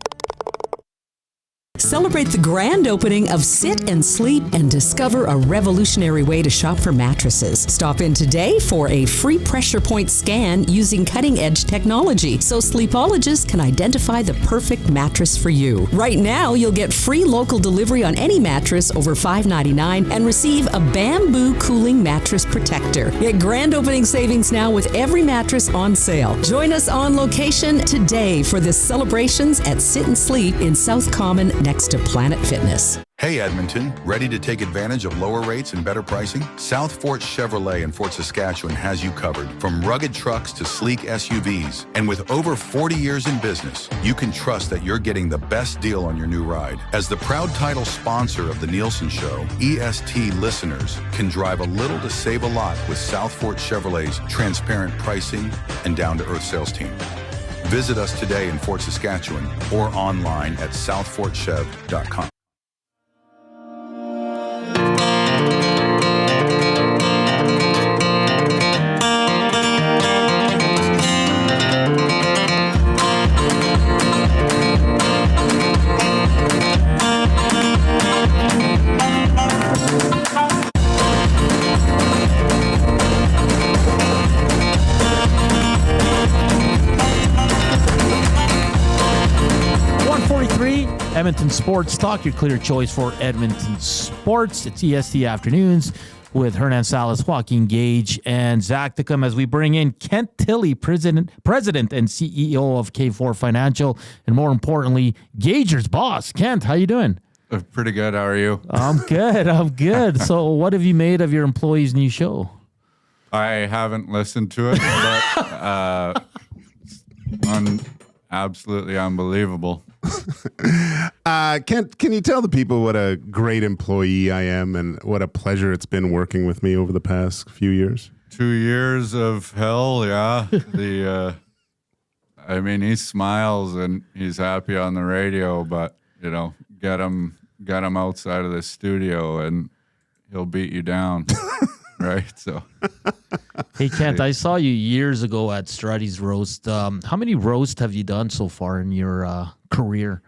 Celebrate the grand opening of Sit and Sleep and discover a revolutionary way to shop for mattresses. Stop in today for a free pressure point scan using cutting-edge technology so sleepologists can identify the perfect mattress for you. Right now, you'll get free local delivery on any mattress over $5.99 and receive a bamboo cooling mattress protector. Get grand opening savings now with every mattress on sale. Join us on location today for the celebrations at Sit and Sleep in South Common next to Planet Fitness. Hey Edmonton, ready to take advantage of lower rates and better pricing? South Fort Chevrolet in Fort Saskatchewan has you covered. From rugged trucks to sleek SUVs. And with over 40 years in business, you can trust that you're getting the best deal on your new ride. As the proud title sponsor of the Nielsen Show, EST listeners can drive a little to save a lot with South Fort Chevrolet's transparent pricing and down-to-earth sales team. Visit us today in Fort Saskatchewan or online at southfortchev.com. Edmonton Sports Talk, your clear choice for Edmonton sports. It's EST Afternoons with Hernan Salas, Joaquin Gage, and Zachticum as we bring in Kent Tilley, President and CEO of K4 Financial, and more importantly, Gager's boss. Kent, how you doing? Pretty good. How are you? I'm good. So what have you made of your employees' new show? I haven't listened to it, but absolutely unbelievable. Kent, can you tell the people what a great employee I am and what a pleasure it's been working with me over the past few years? 2 years of hell, yeah. I mean, he smiles and he's happy on the radio, but you know, get him outside of the studio and he'll beat you down. Right. So, hey Kent, I saw you years ago at Strutty's Roast. How many roasts have you done so far in your career?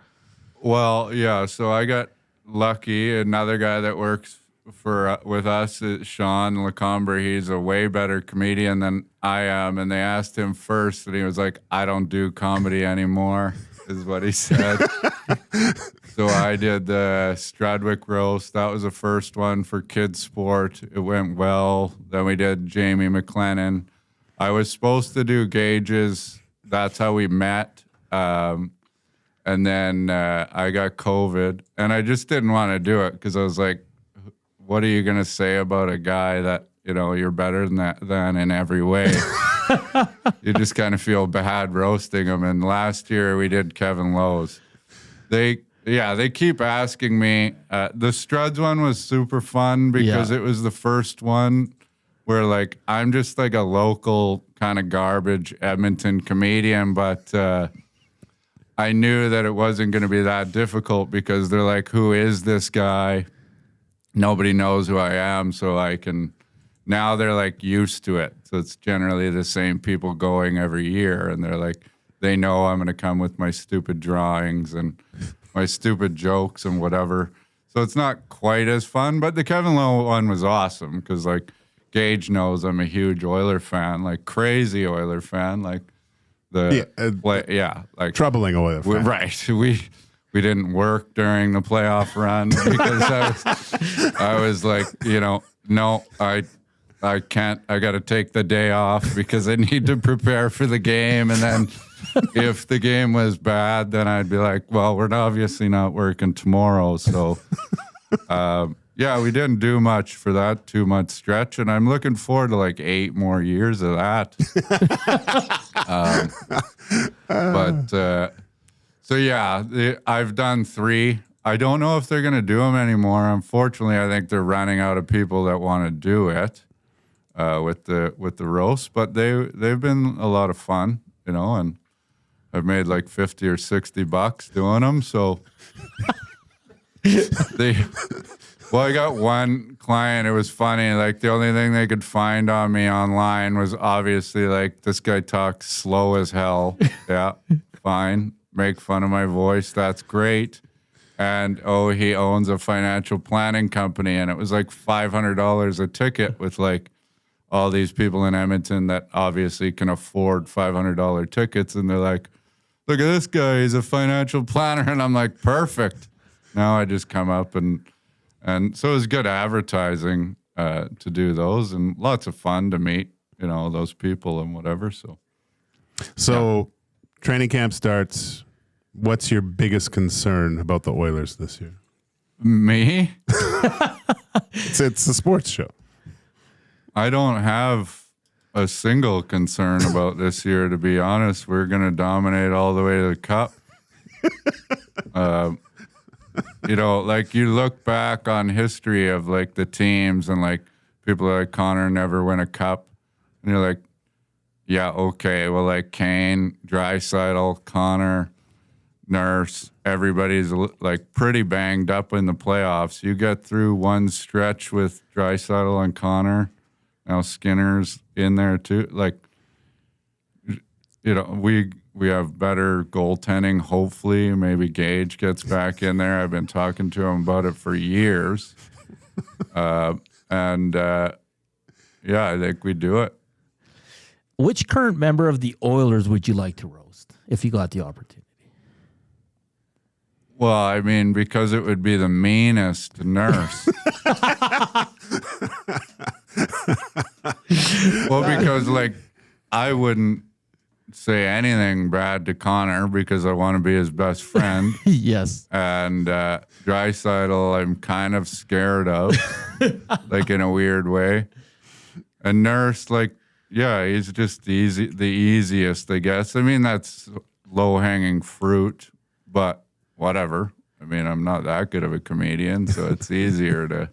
Well, yeah. So I got lucky. Another guy that works with us is Sean Lecomber. He's a way better comedian than I am, and they asked him first, and he was like, "I don't do comedy anymore," is what he said. So I did the Stradwick roast. That was the first one for kids sport. It went well. Then we did Jamie McLennan. I was supposed to do Gage's. That's how we met. And then I got COVID, and I just didn't want to do it because I was like, what are you going to say about a guy that, you know, you're better than in every way? You just kind of feel bad roasting him. And last year we did Kevin Lowe's. Yeah, they keep asking me. The Struds one was super fun because it was the first one where, like, I'm just like a local kind of garbage Edmonton comedian, but I knew that it wasn't going to be that difficult because they're like, who is this guy? Nobody knows who I am, so I can... Now they're, like, used to it. So it's generally the same people going every year, and they're like, they know I'm going to come with my stupid drawings and my stupid jokes and whatever. So it's not quite as fun, but the Kevin Lowe one was awesome because, like, Gage knows I'm a huge Oiler fan, like crazy Oiler fan, like like troubling Oiler fan. Right. We didn't work during the playoff run because I was like, no, I can't. I got to take the day off because I need to prepare for the game. And then if the game was bad, then I'd be like, well, we're obviously not working tomorrow. So, we didn't do much for that 2-month stretch. And I'm looking forward to like 8 more years of that. I've done 3. I don't know if they're going to do them anymore. Unfortunately, I think they're running out of people that want to do it. With the roast, but they've been a lot of fun, and I've made like $50 or $60 doing them. So I got one client. It was funny. Like the only thing they could find on me online was obviously like this guy talks slow as hell. Yeah, fine. Make fun of my voice. That's great. And he owns a financial planning company, and it was like $500 a ticket with like all these people in Edmonton that obviously can afford $500 tickets. And they're like, look at this guy, he's a financial planner. And I'm like, perfect. Now I just come up and so it was good advertising to do those and lots of fun to meet, those people and whatever. So training camp starts. What's your biggest concern about the Oilers this year? Me? It's a sports show. I don't have a single concern about this year, to be honest. We're going to dominate all the way to the cup. Like you look back on history of like the teams and like people like Connor never win a cup. And you're like, yeah, okay. Well, like Kane, Draisaitl, Connor, Nurse, everybody's like pretty banged up in the playoffs. You get through one stretch with Draisaitl and Connor. Now Skinner's in there too. Like, we have better goaltending. Hopefully, maybe Gage gets back in there. I've been talking to him about it for years. I think we do it. Which current member of the Oilers would you like to roast if you got the opportunity? Well, I mean, because it would be the meanest Nurse. Well, because like I wouldn't say anything bad to Connor because I want to be his best friend. Yes. And Draisaitl, I'm kind of scared of, like in a weird way. And Nurse, like, yeah, he's just the easiest, I guess. I mean, that's low-hanging fruit, but whatever. I mean, I'm not that good of a comedian, so it's easier to,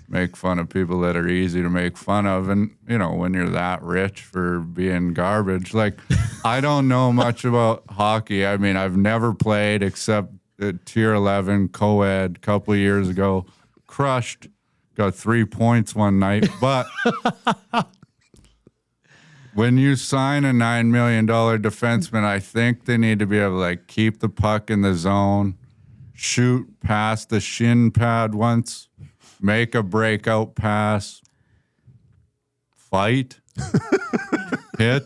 make fun of people that are easy to make fun of. And, when you're that rich for being garbage, like, I don't know much about hockey. I mean, I've never played except at Tier 11 co-ed a couple of years ago. Crushed. Got 3 points one night. But when you sign a $9 million defenseman, I think they need to be able to, like, keep the puck in the zone, shoot past the shin pad once, make a breakout pass, fight, hit.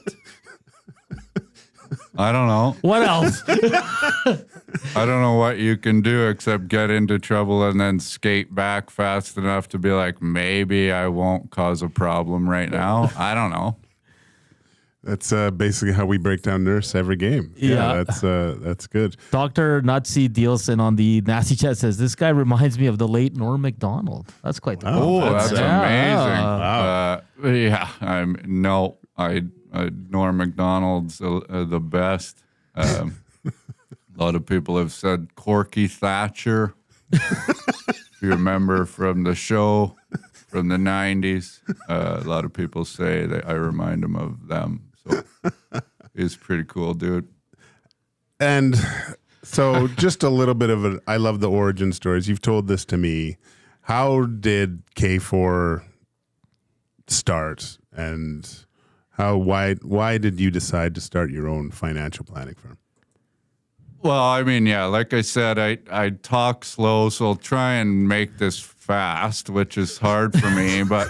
I don't know. What else? I don't know what you can do except get into trouble and then skate back fast enough to be like, maybe I won't cause a problem right now. I don't know. That's basically how we break down Nurse every game. Yeah. That's good. Dr. Nazi Dielsen on the Nasty Chat says, this guy reminds me of the late Norm Macdonald. That's quite the that's amazing. Wow. Norm Macdonald's the best. A lot of people have said Corky Thatcher. If you remember from the show from the 90s, a lot of people say that I remind them of them. So he's pretty cool, dude. And so just a little bit of I love the origin stories. You've told this to me. How did K4 start, and why did you decide to start your own financial planning firm? Well, I mean, yeah, like I said, I talk slow, so I'll try and make this fast, which is hard for me. But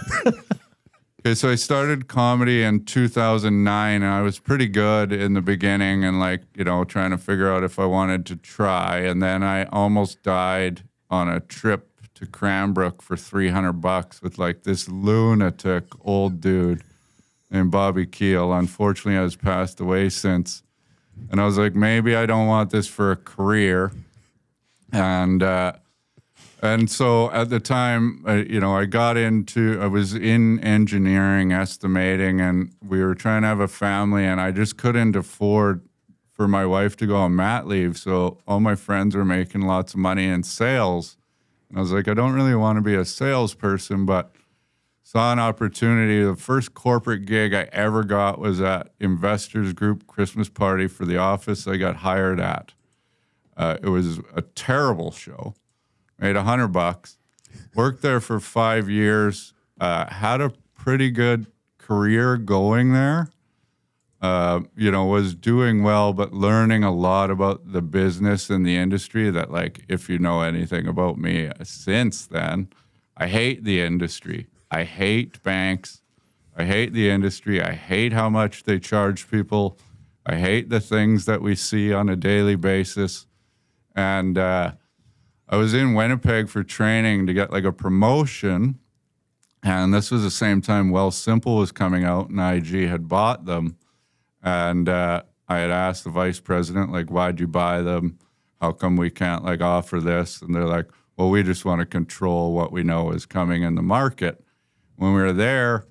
okay, so I started comedy in 2009, and I was pretty good in the beginning and trying to figure out if I wanted to try. And then I almost died on a trip to Cranbrook for $300 with this lunatic old dude named Bobby Keel. Unfortunately, has passed away since. And I was like, maybe I don't want this for a career. And so at the time, I was in engineering estimating, and we were trying to have a family, and I just couldn't afford for my wife to go on mat leave. So all my friends were making lots of money in sales. And I was like, I don't really want to be a salesperson, but saw an opportunity. The first corporate gig I ever got was at Investors Group Christmas party for the office I got hired at. It was a terrible show. Made $100. Worked there for 5 years. Had a pretty good career going there. Was doing well, but learning a lot about the business and the industry that, if you know anything about me since then, I hate the industry. I hate banks. I hate the industry. I hate how much they charge people. I hate the things that we see on a daily basis. And I was in Winnipeg for training to get a promotion. And this was the same time Well Simple was coming out and IG had bought them. And I had asked the vice president, why'd you buy them? How come we can't offer this? And they're like, well, we just want to control what we know is coming in the market. When we were there,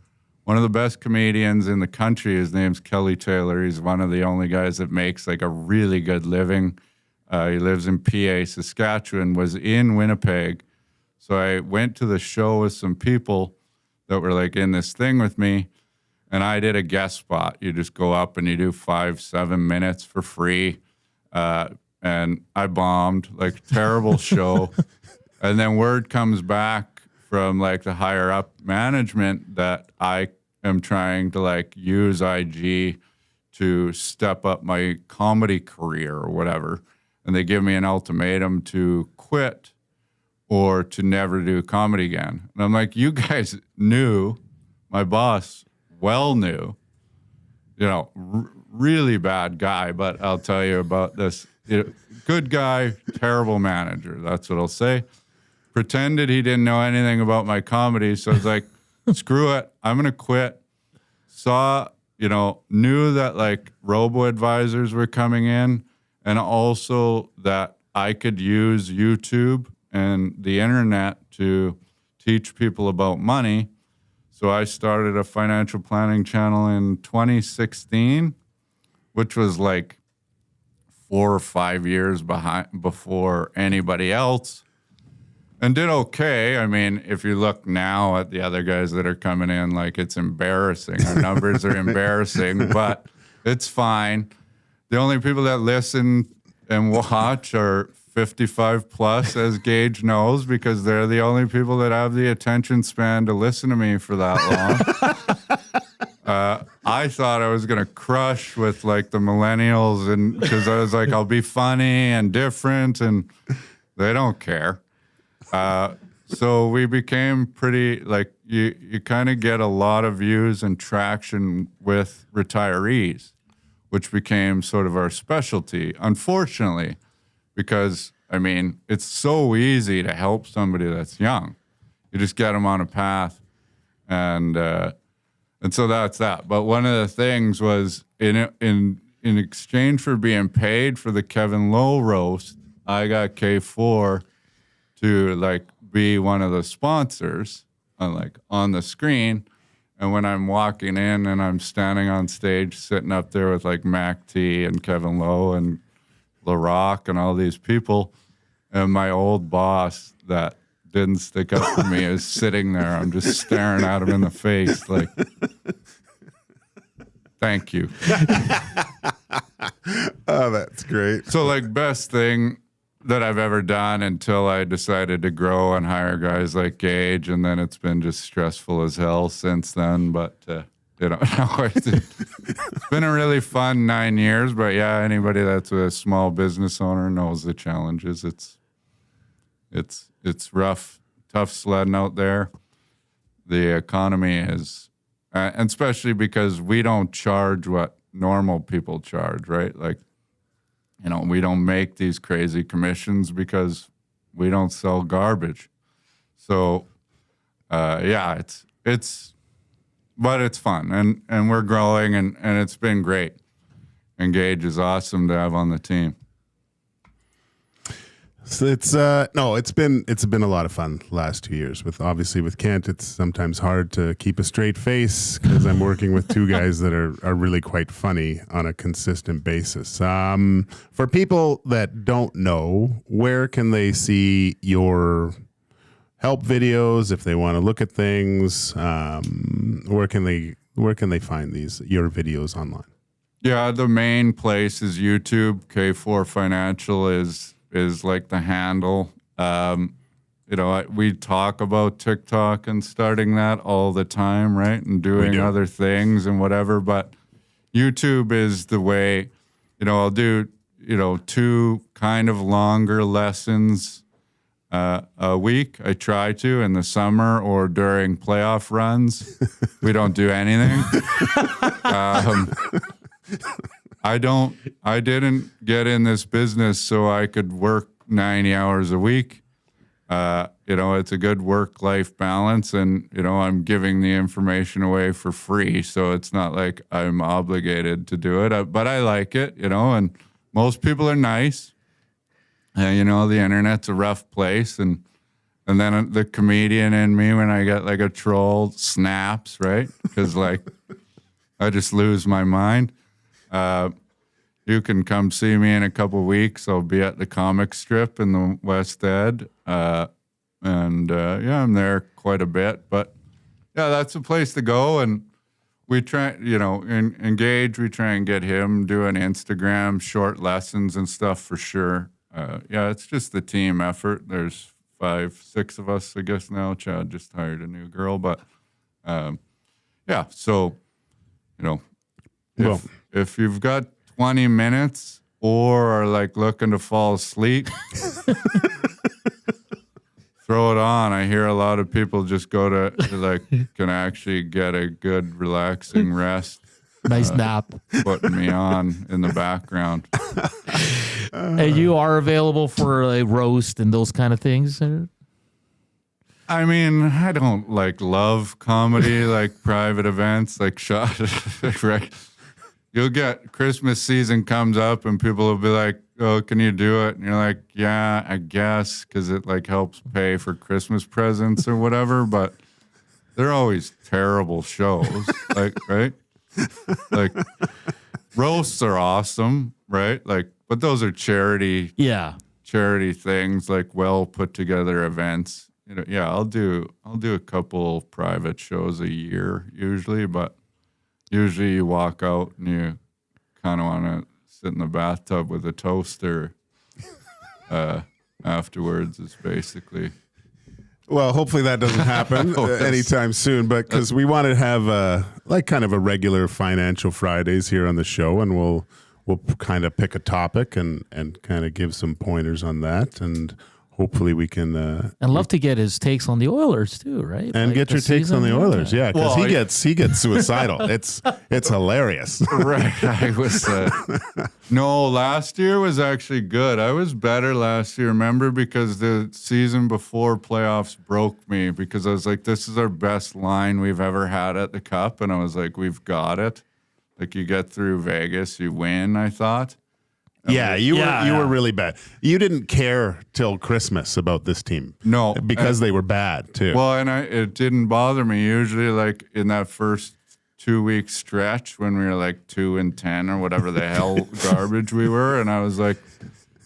one of the best comedians in the country, his name's Kelly Taylor. He's one of the only guys that makes a really good living. He lives in PA, Saskatchewan, was in Winnipeg. So I went to the show with some people that were in this thing with me, and I did a guest spot. You just go up and you do 5-7 minutes for free. And I bombed, terrible show. And then word comes back from the higher up management that I am trying to use IG to step up my comedy career or whatever. And they give me an ultimatum to quit or to never do comedy again. And I'm like, you guys knew, my boss knew, really bad guy, but I'll tell you about this. Good guy, terrible manager. That's what I'll say. Pretended he didn't know anything about my comedy. So I was like, screw it. I'm going to quit. Knew that robo-advisors were coming in, and also that I could use YouTube and the internet to teach people about money. So I started a financial planning channel in 2016, which was 4 or 5 years before anybody else. And did okay. I mean, if you look now at the other guys that are coming in, it's embarrassing. Our numbers are embarrassing, but it's fine. The only people that listen and watch are 55 plus, as Gage knows, because they're the only people that have the attention span to listen to me for that long. I thought I was going to crush with the millennials, and because I was I'll be funny and different, and they don't care. So we became pretty you kind of get a lot of views and traction with retirees, which became sort of our specialty, unfortunately, because it's so easy to help somebody that's young. You just get them on a path, and so that's that. But one of the things was in exchange for being paid for the Kevin Lowe roast, I got K4 to be one of the sponsors on the screen. And when I'm walking in and I'm standing on stage, sitting up there with Mac T and Kevin Lowe and LaRock and all these people. And my old boss that didn't stick up for me is sitting there. I'm just staring at him in the face like, thank you. Oh, that's great. So, like, best thing that I've ever done until I decided to grow and hire guys like Gage, and then it's been just stressful as hell since then. But you know, it's been a really fun 9 years. But yeah, anybody that's a small business owner knows the challenges. It's rough, tough sledding out there. The economy is, and especially because we don't charge what normal people charge, right? Like, you know, we don't make these crazy commissions because we don't sell garbage. So, yeah, but it's fun and we're growing and it's been great. And Gage is awesome to have on the team. So it's been a lot of fun the last 2 years. With Kent, it's sometimes hard to keep a straight face because I'm working with two guys that are really quite funny on a consistent basis. For people that don't know, where can they see your help videos if they want to look at things? Where can they find your videos online? Yeah, the main place is YouTube. K4 Financial is like the handle. You know, we talk about TikTok and starting that all the time, right? And doing other things and whatever. But YouTube is the way. You know, I'll do, 2 kind of longer lessons a week. I try to in the summer or during playoff runs. We don't do anything. I didn't get in this business so I could work 90 hours a week. It's a good work-life balance and, I'm giving the information away for free. So it's not like I'm obligated to do it, but I like it, and most people are nice. The internet's a rough place. And then the comedian in me, when I get like a troll, snaps, right? Because I just lose my mind. You can come see me in a couple of weeks. I'll be at the comic strip in the West End. I'm there quite a bit. But, yeah, that's a place to go. And we try, Engage, we try and get him doing Instagram, short lessons and stuff for sure. It's just the team effort. There's 5, 6 of us, I guess, now. Chad just hired a new girl. But, if you've got 20 minutes or are looking to fall asleep, throw it on. I hear a lot of people just go to can actually get a good relaxing rest. Nice nap. Putting me on in the background. And you are available for a roast and those kind of things? I mean, I don't love comedy, private events, right? You'll get Christmas season comes up and people will be like, oh, can you do it? And you're like, yeah, I guess, because it helps pay for Christmas presents or whatever. But they're always terrible shows, right? Roasts are awesome, right? But those are charity things, well put together events. I'll do a couple private shows a year usually, but usually you walk out and you kind of want to sit in the bathtub with a toaster afterwards is basically. Well, hopefully that doesn't happen anytime soon, but because we want to have kind of a regular Financial Fridays here on the show, and we'll kind of pick a topic and kind of give some pointers on that, and hopefully we can. And love to get his takes on the Oilers too, right? And get your takes on the Oilers, yeah, because he gets suicidal. It's hilarious, right? I was no. Last year was actually good. I was better last year. Remember, because the season before playoffs broke me because I was like, "This is our best line we've ever had at the Cup," and I was like, "We've got it." You get through Vegas, you win. I thought. Yeah, you were really bad. You didn't care till Christmas about this team. No. Because they were bad, too. Well, and it didn't bother me. Usually, in that first 2-week stretch when we were 2-10 or whatever the hell garbage we were, and I was like,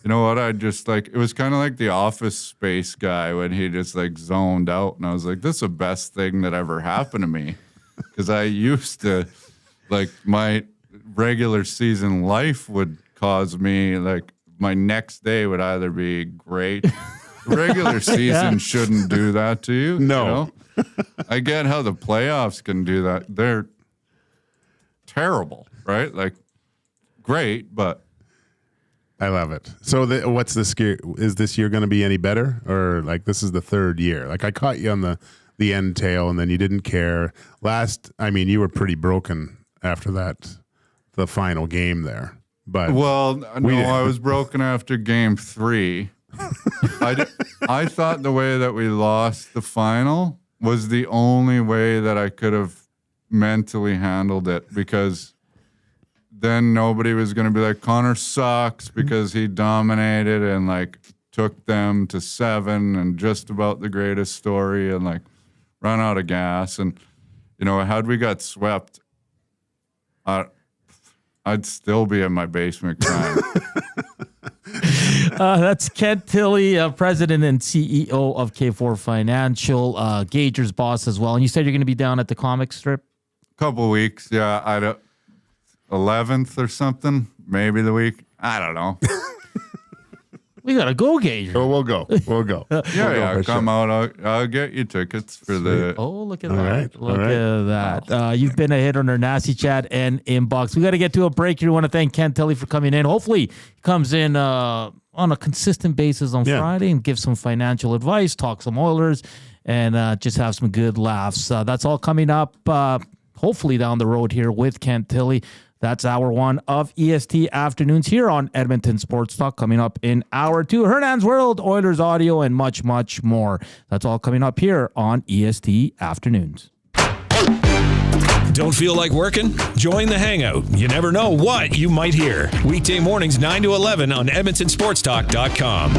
You know what? I just like, it was kind of like the Office Space guy when he just like zoned out. And I was like, this is the best thing that ever happened to me. Because I used to, like, my regular season life would cause me, like, my next day would either be great. Regular season shouldn't do that to you. No. You know? I get how the playoffs can do that. They're terrible, right? Like, great, but I love it. So what's this year? Is this year going to be any better? Or like this is the third year? Like I caught you on the end tail and then you didn't care. You were pretty broken after the final game there. But well, no, I was broken after game 3. I thought the way that we lost the final was the only way that I could have mentally handled it, because then nobody was going to be like, Connor sucks because he dominated and like took them to 7 and just about the greatest story and like run out of gas. And, you know, had we got swept, I'd still be in my basement crying. That's Kent Tilley, President and CEO of K4 Financial, Gager's boss as well. And you said you're going to be down at the comic strip? Couple weeks, yeah. 11th or something, maybe the week. I don't know. We gotta go, Gager. Oh, we'll go. Yeah, come out. I'll get you tickets for the. Oh, look at All that! right. Look at that! You've been a hit on our nasty chat and inbox. We got to get to a break here. We want to thank Kent Tilley for coming in. Hopefully, he comes in on a consistent basis on Friday and give some financial advice, talk some Oilers, and just have some good laughs. That's all coming up. Hopefully down the road here with Kent Tilley. That's hour 1 of EST Afternoons here on Edmonton Sports Talk. Coming up in hour 2, Hernan's World, Oilers audio, and much, much more. That's all coming up here on EST Afternoons. Don't feel like working? Join the Hangout. You never know what you might hear. Weekday mornings 9 to 11 on EdmontonSportsTalk.com.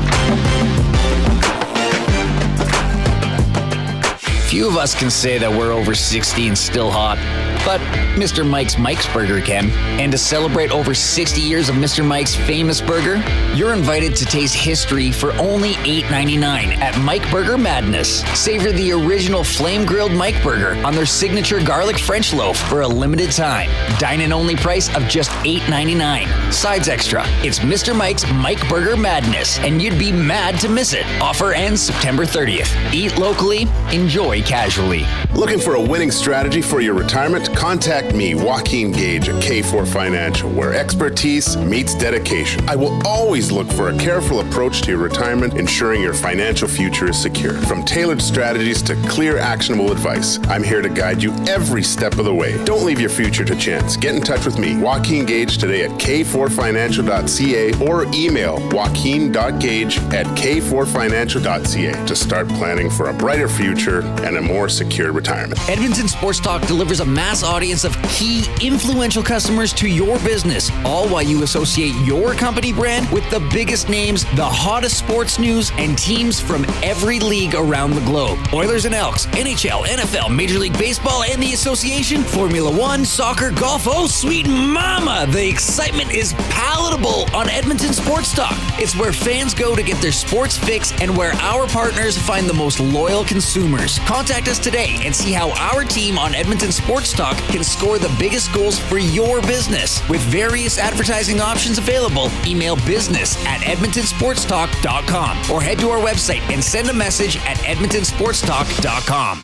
Few of us can say that we're over 60 and still hot, but Mr. Mike's Burger can. And to celebrate over 60 years of Mr. Mike's famous burger, you're invited to taste history for only $8.99 at Mike Burger Madness. Savor the original flame-grilled Mike Burger on their signature garlic French loaf for a limited time. Dine-in only price of just $8.99. Sides extra. It's Mr. Mike's Mike Burger Madness, and you'd be mad to miss it. Offer ends September 30th. Eat locally, enjoy casually. Looking for a winning strategy for your retirement? Contact me, Joaquin Gage at K4 Financial, where expertise meets dedication. I will always look for a careful approach to your retirement, ensuring your financial future is secure. From tailored strategies to clear, actionable advice, I'm here to guide you every step of the way. Don't leave your future to chance. Get in touch with me, Joaquin Gage, today at k4financial.ca or email joaquin.gage@k4financial.ca to start planning for a brighter future and a more secure retirement. Edmonton Sports Talk delivers a mass audience of key, influential customers to your business, all while you associate your company brand with the biggest names, the hottest sports news, and teams from every league around the globe. Oilers and Elks, NHL, NFL, Major League Baseball, and the association, Formula One, soccer, golf. Oh, sweet mama! The excitement is palatable on Edmonton Sports Talk. It's where fans go to get their sports fix and where our partners find the most loyal consumers. Contact us today and see how our team on Edmonton Sports Talk can score the biggest goals for your business. With various advertising options available, email business@edmontonsportstalk.com or head to our website and send a message at edmontonsportstalk.com.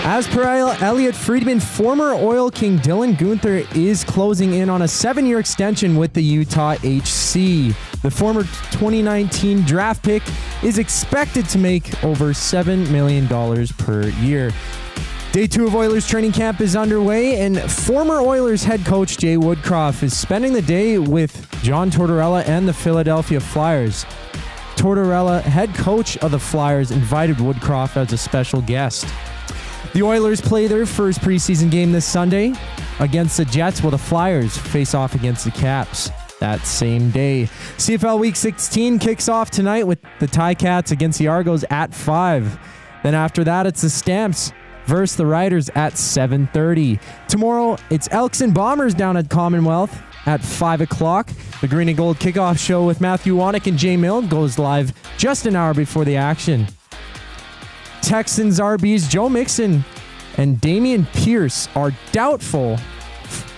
As per Elliot Friedman, former Oil King Dylan Guenther is closing in on a 7-year extension with the Utah HC. The former 2019 draft pick is expected to make over $7 million per year. Day 2 of Oilers training camp is underway, and former Oilers head coach Jay Woodcroft is spending the day with John Tortorella and the Philadelphia Flyers. Tortorella, head coach of the Flyers, invited Woodcroft as a special guest. The Oilers play their first preseason game this Sunday against the Jets, while the Flyers face off against the Caps that same day. CFL Week 16 kicks off tonight with the Ticats against the Argos at 5. Then after that, it's the Stamps versus the Riders at 7:30. Tomorrow, it's Elks and Bombers down at Commonwealth at 5 o'clock. The Green and Gold kickoff show with Matthew Wanick and Jay Milne goes live just an hour before the action. Texans RBs Joe Mixon and Damian Pierce are doubtful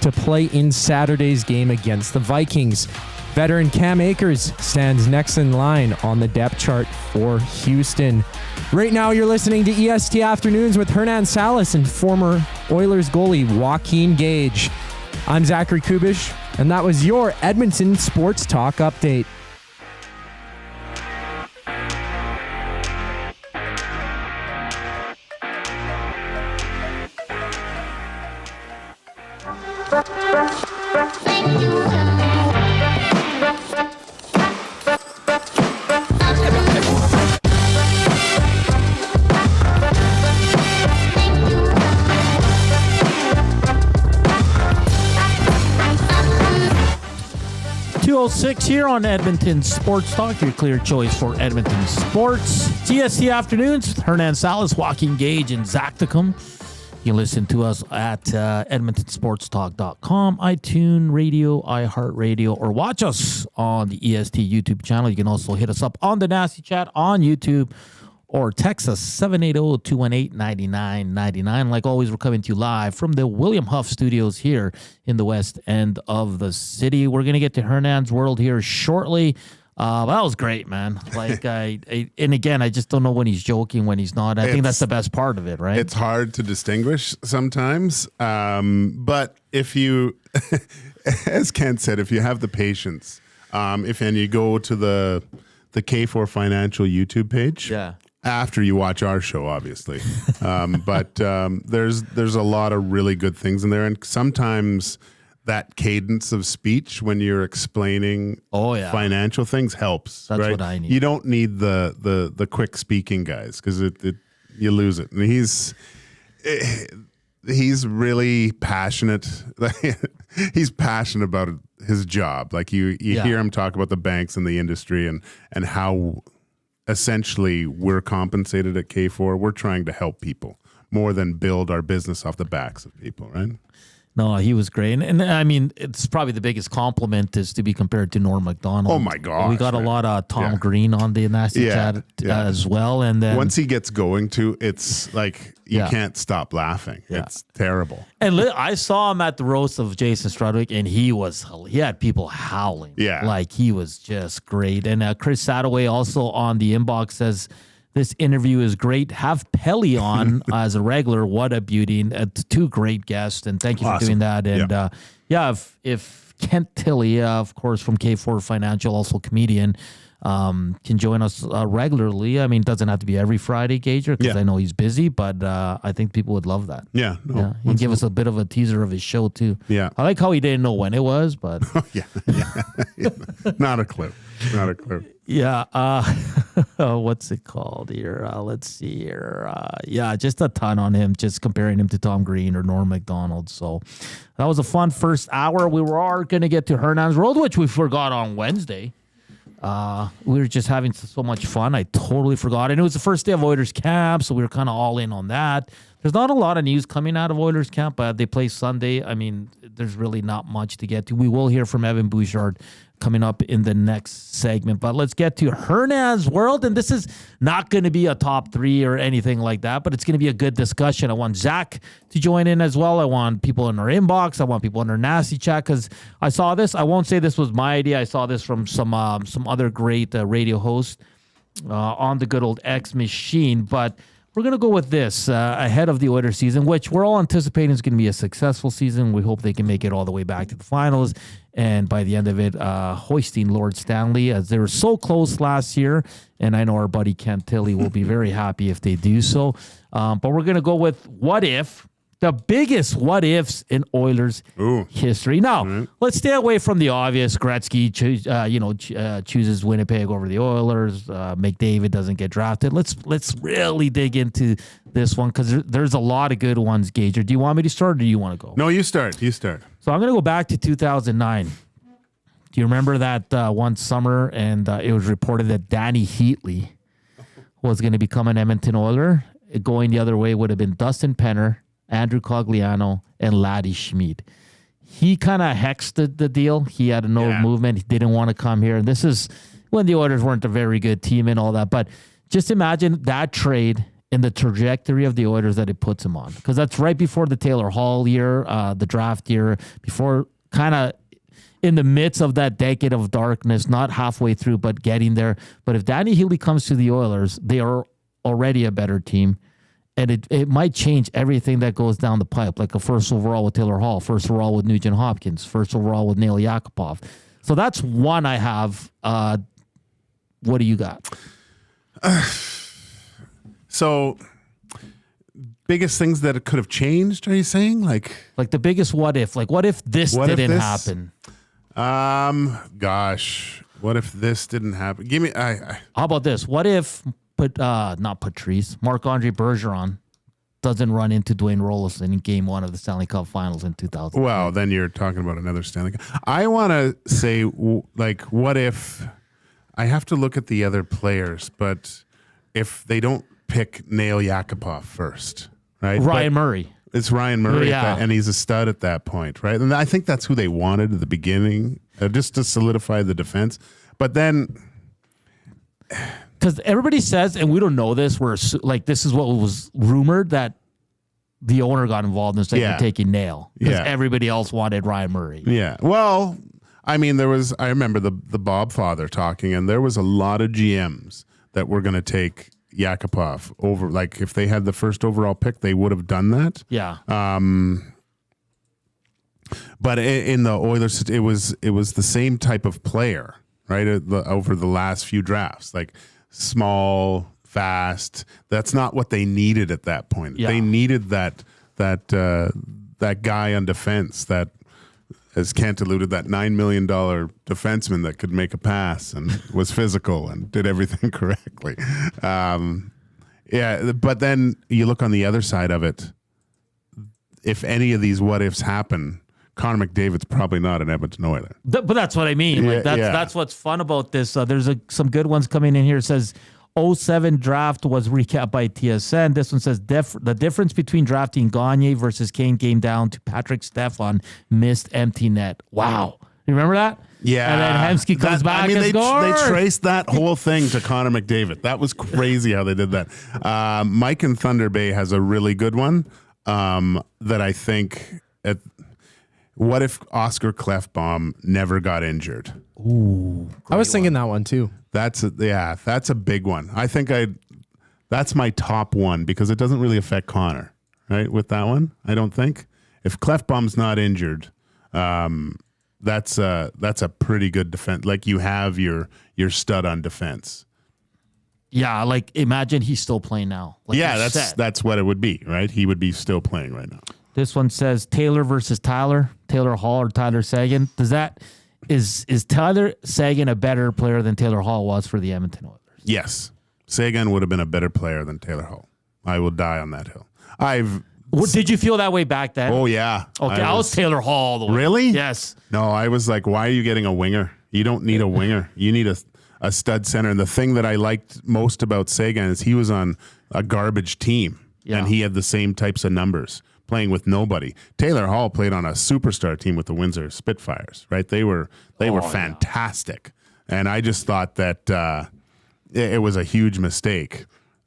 to play in Saturday's game against the Vikings. Veteran Cam Akers stands next in line on the depth chart for Houston. Right now, you're listening to EST Afternoons with Hernan Salas and former Oilers goalie Joaquin Gage. I'm Zachary Kubusch, and that was your Edmonton Sports Talk update. Here on Edmonton Sports Talk, your clear choice for Edmonton sports. EST Afternoons with Hernan Salas, Joaquin Gage, and Zachticum. You can listen to us at edmontonsportstalk.com, iTunes Radio, iHeartRadio, or watch us on the EST YouTube channel. You can also hit us up on the Nasty Chat on YouTube or text us 780-218-9999. Like always, we're coming to you live from the William Huff Studios here in the west end of the city. We're going to get to Hernan's World here shortly. That was great, man. Like, and again, I just don't know when he's joking, when he's not. I think that's the best part of it, right? It's hard to distinguish sometimes. But if you, as Kent said, if you have the patience, and you go to the K4 Financial YouTube page. Yeah. After you watch our show, obviously. But there's a lot of really good things in there. And sometimes that cadence of speech when you're explaining financial things helps. That's right? what I need. You don't need the quick speaking guys because you lose it. And he's really passionate. He's passionate about his job. Like you hear him talk about the banks and the industry and how essentially we're compensated at K4. We're trying to help people more than build our business off the backs of people, right? No, he was great. And I mean, it's probably the biggest compliment is to be compared to Norm Macdonald. Oh, my gosh. We got a lot of Tom Green on the Nasty Chat as well. And then once he gets going to, it's like you can't stop laughing. Yeah. It's terrible. And I saw him at the roast of Jason Strudwick, and he had people howling. Yeah. Like, he was just great. And Chris Sadaway also on the inbox says, this interview is great. Have Pelly on as a regular. What a beauty. Two great guests, and thank you for doing that. And if Kent Tilley, of course, from K4 Financial, also comedian, can join us regularly. I mean, it doesn't have to be every Friday, Gager, because I know he's busy, but I think people would love that. Yeah. No, he can give us a bit of a teaser of his show, too. Yeah. I like how he didn't know when it was, but... Not a clue. Not a clue. Yeah. What's it called here? Let's see here. Just a ton on him, just comparing him to Tom Green or Norm Macdonald. So that was a fun first hour. We were going to get to Hernan's World, which we forgot on Wednesday. We were just having so much fun. I totally forgot. And it was the first day of Oilers camp, so we were kind of all in on that. There's not a lot of news coming out of Oilers camp, but they play Sunday. I mean, there's really not much to get to. We will hear from Evan Bouchard coming up in the next segment. But let's get to Hernan's World. And this is not going to be a top three or anything like that, but it's going to be a good discussion. I want Zach to join in as well. I want people in our inbox. I want people in our Nasty Chat because I saw this. I won't say this was my idea. I saw this from some other great radio hosts on the good old X machine. But we're going to go with this ahead of the Oilers season, which we're all anticipating is going to be a successful season. We hope they can make it all the way back to the finals. And by the end of it, hoisting Lord Stanley, as they were so close last year. And I know our buddy Kent Tilley will be very happy if they do so. But we're going to go with what if, the biggest what ifs in Oilers history. Now, let's stay away from the obvious. Gretzky chooses Winnipeg over the Oilers. McDavid doesn't get drafted. Let's really dig into this one because there's a lot of good ones, Gager. Do you want me to start or do you want to go? No, you start. You start. So I'm going to go back to 2009. Do you remember that one summer and it was reported that Danny Heatley was going to become an Edmonton Oiler? going the other way would have been Dustin Penner, Andrew Cogliano, and Laddie Schmid. He kind of hexed the deal. He had no movement. He didn't want to come here. And this is when the Oilers weren't a very good team and all that. But just imagine that trade and the trajectory of the Oilers that it puts him on. Because that's right before the Taylor Hall year, the draft year, before kind of in the midst of that decade of darkness, not halfway through, but getting there. But if Danny Healy comes to the Oilers, they are already a better team. And it might change everything that goes down the pipe, like a first overall with Taylor Hall, first overall with Nugent Hopkins, first overall with Nail Yakupov. So that's one I have. What do you got? So, biggest things that it could have changed, are you saying? Like the biggest what if? Like, what if this didn't happen? Gosh, what if this didn't happen? Give me. How about this? What if, not Patrice, Marc-Andre Bergeron doesn't run into Dwayne Rolison in Game 1 of the Stanley Cup Finals in 2000? Well, then you're talking about another Stanley Cup. I want to say, like, what if? I have to look at the other players, but if they don't pick Nail Yakupov first, right? Ryan Murray. It's Ryan Murray, Yeah. and he's a stud at that point, right? And I think that's who they wanted at the beginning, just to solidify the defense. But then, because everybody says, and we don't know this, this is what was rumored, that the owner got involved in taking Nail because everybody else wanted Ryan Murray. Yeah. Well, I mean, I remember the Bob father talking, and there was a lot of GMs that were going to take Yakupov over. Like, if they had the first overall pick, they would have done that. Yeah. But in the Oilers, it was the same type of player, right? Over the last few drafts, like small, fast. That's not what they needed at that point. Yeah. They needed that guy on defense that, as Kent alluded, that $9 million defenseman that could make a pass and was physical and did everything correctly. But then you look on the other side of it. If any of these what ifs happen, Connor McDavid's probably not an Edmonton Oiler. But that's what I mean. That's what's fun about this. There's some good ones coming in here. It says 07 draft was recapped by TSN. This one says the difference between drafting Gagne versus Kane came down to Patrick Stefan missed empty net. Wow. You remember that? Yeah. And then Hemsky comes back and they scores. traced that whole thing to Connor McDavid. That was crazy how they did that. Mike in Thunder Bay has a really good one that I think... what if Oscar Klefbom never got injured? Ooh, I was thinking that one too. That's a big one. I think that's my top one because it doesn't really affect Connor, right? With that one, I don't think. If Klefbom's not injured, that's a pretty good defense. Like, you have your stud on defense. Yeah, like, imagine he's still playing now. Like, that's what it would be, right? He would be still playing right now. This one says Taylor versus Tyler, Taylor Hall or Tyler Seguin. Is Tyler Seguin a better player than Taylor Hall was for the Edmonton Oilers? Yes. Seguin would have been a better player than Taylor Hall. I will die on that hill. Did you feel that way back then? Oh, yeah. Okay, I was Taylor Hall all the way. Really? Yes. No, I was like, why are you getting a winger? You don't need a winger. You need a stud center. And the thing that I liked most about Seguin is he was on a garbage team, and he had the same types of numbers, playing with nobody. Taylor Hall played on a superstar team with the Windsor Spitfires, right? They were fantastic. Yeah. And I just thought that it was a huge mistake.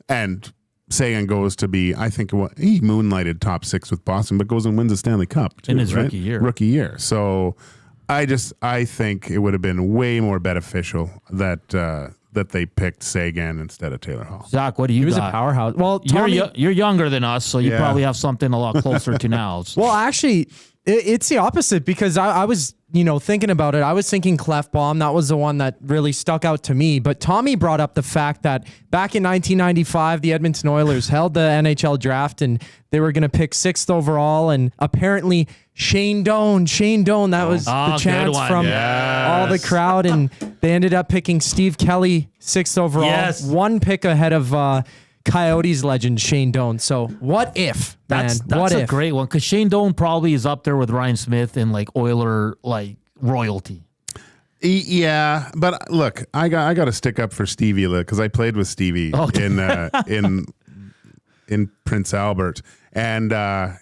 And Seguin goes to be, I think, he moonlighted top 6 with Boston, but goes and wins a Stanley Cup too, in his right? rookie year. So I think it would have been way more beneficial that they picked Seguin instead of Taylor Hall. Zach, what do you got? He was a powerhouse. Well, Tommy, you're younger than us, so you probably have something a lot closer to now. Well, actually, it's the opposite because I was, thinking about it. I was thinking Klefbom. That was the one that really stuck out to me. But Tommy brought up the fact that back in 1995, the Edmonton Oilers held the NHL draft and they were going to pick 6th overall. And apparently Shane Doan, that was the chance from all the crowd. And they ended up picking Steve Kelly 6th overall. Yes. One pick ahead of Coyotes legend Shane Doan. So what if, man? That's a great one because Shane Doan probably is up there with Ryan Smith in like Oiler royalty. Yeah, but look, I got to stick up for Stevie because I played with Stevie in in Prince Albert, and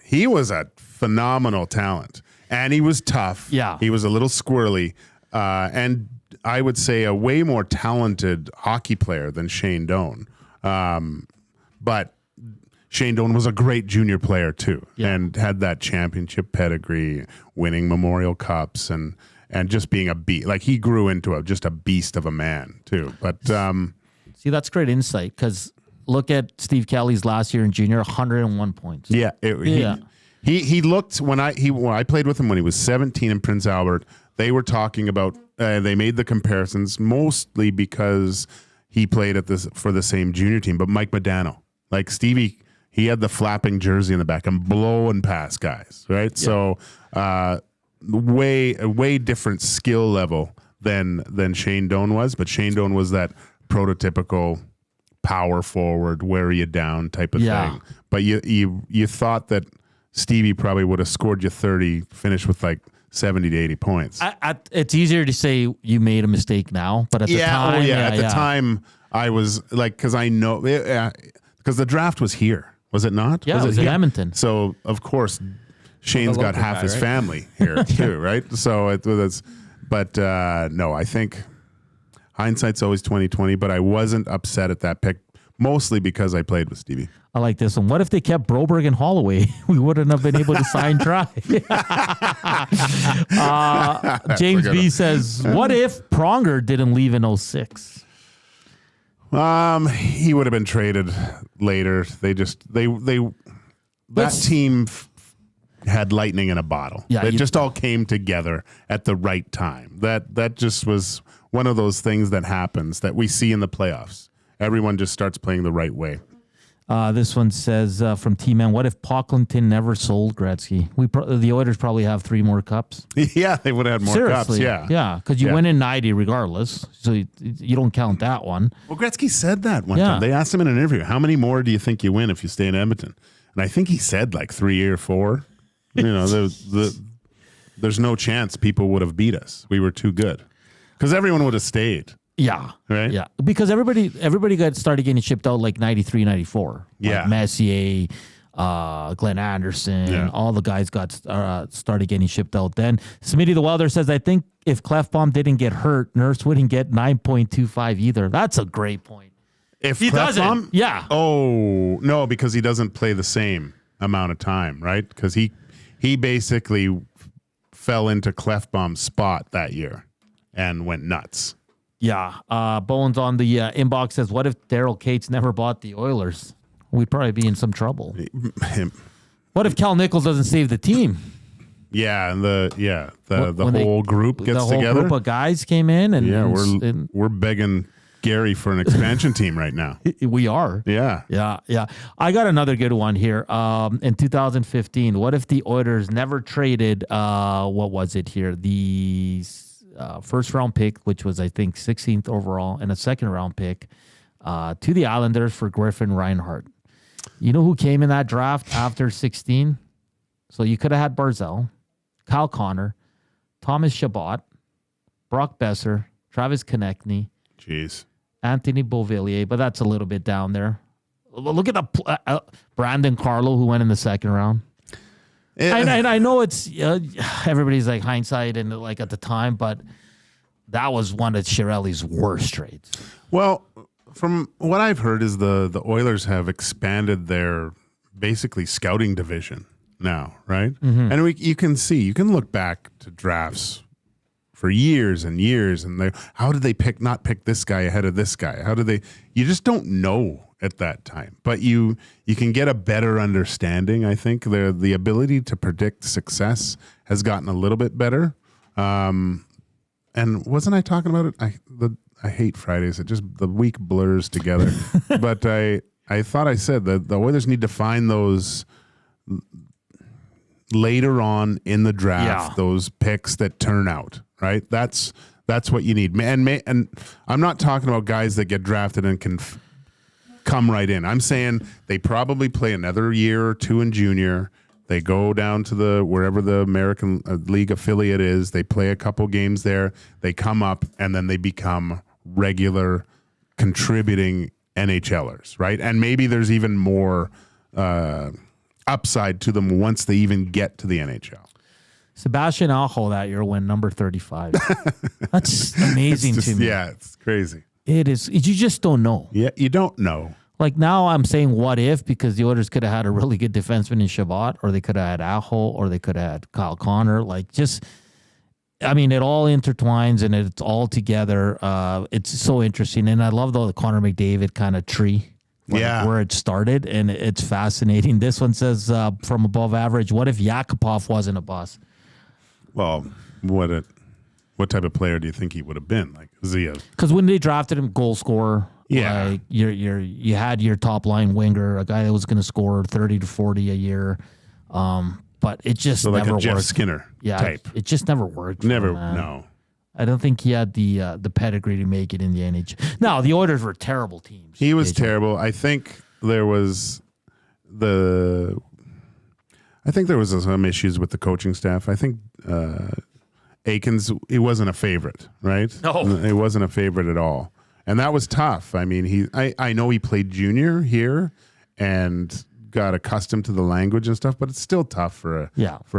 he was a phenomenal talent, and he was tough. Yeah. He was a little squirrely, and I would say a way more talented hockey player than Shane Doan. But Shane Doan was a great junior player too, and had that championship pedigree, winning Memorial Cups, and just being a beast. Like, he grew into just a beast of a man too. But see, that's great insight, because look at Steve Kelly's last year in junior, 101 points. Yeah, he looked when I played with him when he was 17 in Prince Albert. They were talking about they made the comparisons mostly because he played for the same junior team. But Mike Modano, like Stevie, he had the flapping jersey in the back and blowing past guys, right? Yeah. So way different skill level than Shane Doan was. But Shane Doan was that prototypical power forward, wear you down type of thing. But you thought that Stevie probably would have scored you 30, finished with like 70 to 80 points. It's easier to say you made a mistake now, but at the time, at the time I was like, because I know, because the draft was here, was it not? Yeah, it was in Edmonton. So of course Shane's got half his family here too, right? So no, I think hindsight's always 20/20, but I wasn't upset at that pick, mostly because I played with Stevie. I like this one. What if they kept Broberg and Holloway? We wouldn't have been able to sign Try. James B says, what if Pronger didn't leave in 06? He would have been traded later. That team had lightning in a bottle. Yeah, it just all came together at the right time. That just was one of those things that happens that we see in the playoffs. Everyone just starts playing the right way. This one says from T-Man, what if Pocklington never sold Gretzky? The Oilers probably have 3 more cups. Yeah, they would have had more Seriously, cups. Yeah, because you win in 90 regardless, so you don't count that one. Well, Gretzky said that one time. They asked him in an interview, how many more do you think you win if you stay in Edmonton? And I think he said like 3 or 4. You know, there's no chance people would have beat us. We were too good. Because everyone would have stayed. Yeah. Right? Yeah. Because everybody started getting shipped out like 93, 94. Like Messier, Glenn Anderson, all the guys started getting shipped out then. Smitty the Welder says, I think if Clefbaum didn't get hurt, Nurse wouldn't get 9.25 either. That's a great point. If he doesn't. Yeah. Oh, no, because he doesn't play the same amount of time, right? Because he basically fell into Clefbaum's spot that year and went nuts. Yeah. Bones on the inbox says, what if Daryl Cates never bought the Oilers? We'd probably be in some trouble. What if Cal Nichols doesn't save the team? Yeah, and the whole group gets together. The whole group of guys came in. And we're begging Gary for an expansion team right now. We are. Yeah. I got another good one here. In 2015, what if the Oilers never traded, what was it here? The first round pick, which was, I think, 16th overall, and a second round pick to the Islanders for Griffin Reinhart. You know who came in that draft after 16? So you could have had Barzal, Kyle Connor, Thomas Chabot, Brock Besser, Travis Konechny, Anthony Beauvillier, but that's a little bit down there. Look at the Brandon Carlo, who went in the second round. And I know it's everybody's like hindsight and like at the time, but that was one of Chiarelli's worst trades. Well, from what I've heard is the Oilers have expanded their basically scouting division now, right? Mm-hmm. And you can look back to drafts for years and years, and how did they not pick this guy ahead of this guy? You just don't know at that time, but you can get a better understanding. I think the ability to predict success has gotten a little bit better. And wasn't I talking about it? I hate Fridays. The week blurs together. But I thought I said that the Oilers need to find those later on in the draft, those picks that turn out, right? That's what you need. And I'm not talking about guys that get drafted and can come right in. I'm saying they probably play another year or two in junior. They go down to wherever the American League affiliate is. They play a couple games there. They come up, and then they become regular contributing NHLers, right? And maybe there's even more upside to them once they even get to the NHL. Sebastian Aho that year went number 35. That's amazing to me. Yeah, it's crazy. It is. You just don't know. Yeah, you don't know. Like now I'm saying what if, because the Oilers could have had a really good defenseman in Shabbat, or they could have had Aho, or they could have had Kyle Connor. Like just, I mean, it all intertwines and it's all together. It's so interesting. And I love the Connor McDavid kind of tree. Where it started, and it's fascinating. This one says from above average, what if Yakupov wasn't a bust? Well, what type of player do you think he would have been? Like, was he because when they drafted him, goal scorer. Yeah, like you had your top line winger, a guy that was going to score 30 to 40 a year, but it just like never a Jeff worked. Skinner type. It just never worked. No. I don't think he had the pedigree to make it in the NHL. No, the Oilers were terrible teams. He was terrible. I think there was some issues with the coaching staff. I think Aikens, he wasn't a favorite, right? No. It wasn't a favorite at all. And that was tough. I mean, I know he played junior here and got accustomed to the language and stuff, but it's still tough for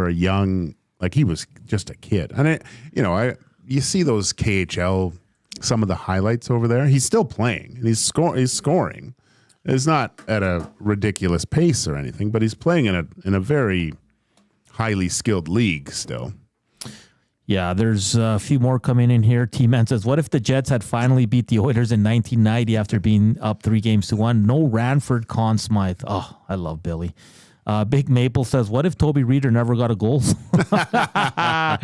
a young, like he was just a kid. And you see those KHL, some of the highlights over there. He's still playing and he's scoring. It's not at a ridiculous pace or anything, but he's playing in a very highly skilled league still. Yeah, there's a few more coming in here. T-Man says, what if the Jets had finally beat the Oilers in 1990 after being up 3-1? No Ranford, Conn Smythe. Oh, I love Billy. Big Maple says, what if Toby Reeder never got a goal? I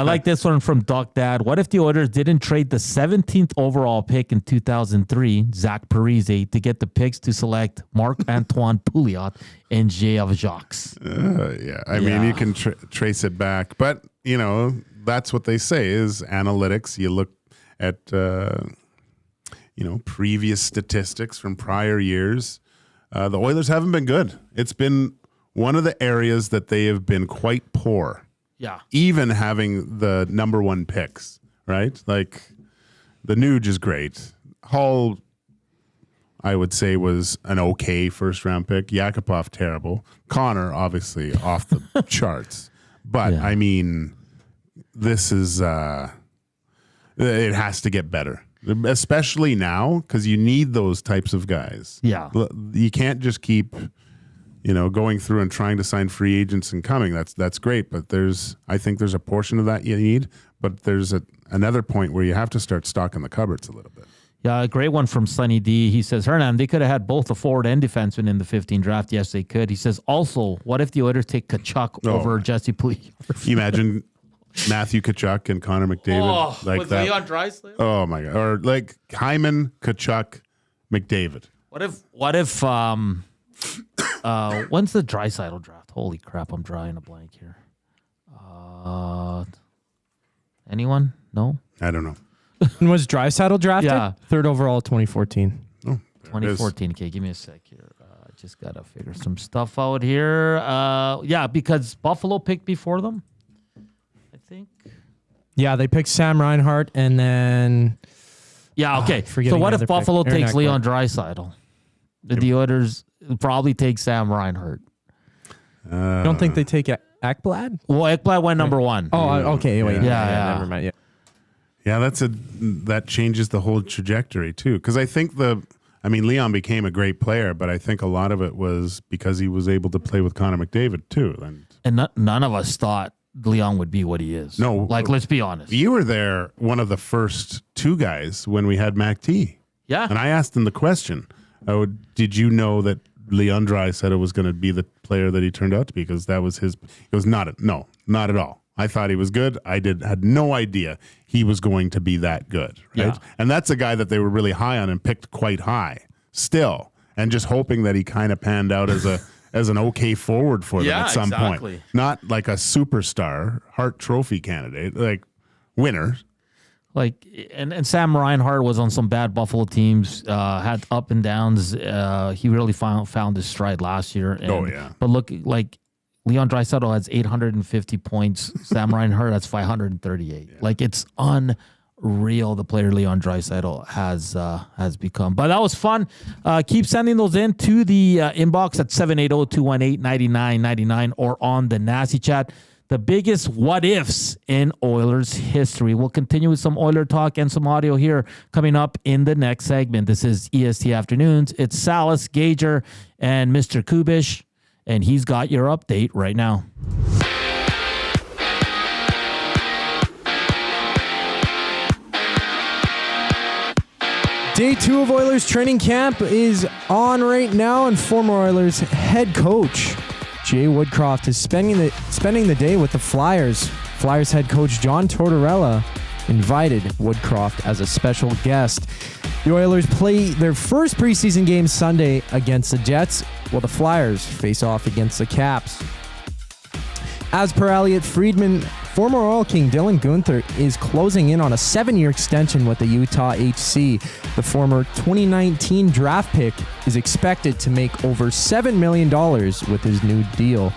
like this one from Doc Dad. What if the Oilers didn't trade the 17th overall pick in 2003, Zach Parise, to get the picks to select Marc-Antoine Pouliot and J.F. Jacques? I mean, you can trace it back. But, that's what they say is analytics. You look at, previous statistics from prior years. The Oilers haven't been good. It's been one of the areas that they have been quite poor. Yeah. Even having the number one picks, right? Like, the Nuge is great. Hall, I would say, was an okay first-round pick. Yakupov, terrible. Connor, obviously, off the charts. But, I mean, this is... it has to get better. Especially now, because you need those types of guys. Yeah. You can't just keep, going through and trying to sign free agents and coming. That's great, but I think there's a portion of that you need, but there's another point where you have to start stocking the cupboards a little bit. Yeah, a great one from Sonny D. He says, Hernan, they could have had both a forward and defenseman in the 15 draft. Yes, they could. He says, also, what if the Oilers take Tkachuk over Jesse Pouliot? You imagine Matthew Tkachuk and Connor McDavid like with that. Leon Draisaitl? Oh my God! Or like Hyman, Tkachuk, McDavid. What if? When's the Draisaitl draft? Holy crap! I'm drawing a blank here. Anyone? No. I don't know. When was Draisaitl drafted? Yeah, 3rd overall, 2014. Oh, 2014. Okay, give me a sec here. Just gotta figure some stuff out here. Because Buffalo picked before them. Yeah, they picked Sam Reinhart and then... Yeah, okay. So what if Buffalo takes Leon Draisaitl? The Oilers probably take Sam Reinhart. You don't think they take Ekblad? Well, Ekblad went number 1. Oh, okay. Wait. Yeah. Never mind. Yeah, that changes the whole trajectory too. Because I think Leon became a great player, but I think a lot of it was because he was able to play with Connor McDavid too. And none of us thought Leon would be what he is. No. Let's be honest. You were there, one of the first 2 guys when we had Mac T. Yeah. And I asked him the question, did you know that Leon Draisaitl was going to be the player that he turned out to be? Because that was his... It was not at all. I thought he was good. I had no idea he was going to be that good. Right? Yeah. And that's a guy that they were really high on and picked quite high still. And just hoping that he kind of panned out as an okay forward for them at some point. Not like a superstar, Hart Trophy candidate, like winner. Like, and Sam Reinhart was on some bad Buffalo teams, had up and downs. He really found his stride last year. But look, like Leon Draisaitl has 850 points. Sam Reinhart has 538. Yeah. Like, it's unreal. real the player Leon Draisaitl has become. But that was fun. Keep sending those in to the inbox at 780-218-9999 or on the Nasty Chat. The biggest what ifs in Oilers history. We'll continue with some Oiler talk and some audio here coming up in the next segment. This is EST Afternoons. It's Salas, Gager, and Mr. Kubusch, and he's got your update right now. Day 2 of Oilers training camp is on right now, and former Oilers head coach Jay Woodcroft is spending the day with the Flyers. Flyers head coach John Tortorella invited Woodcroft as a special guest. The Oilers play their first preseason game Sunday against the Jets, while the Flyers face off against the Caps. As per Elliot Friedman, former Oil King Dylan Guenther is closing in on a 7-year extension with the Utah HC. The former 2019 draft pick is expected to make over $7 million with his new deal.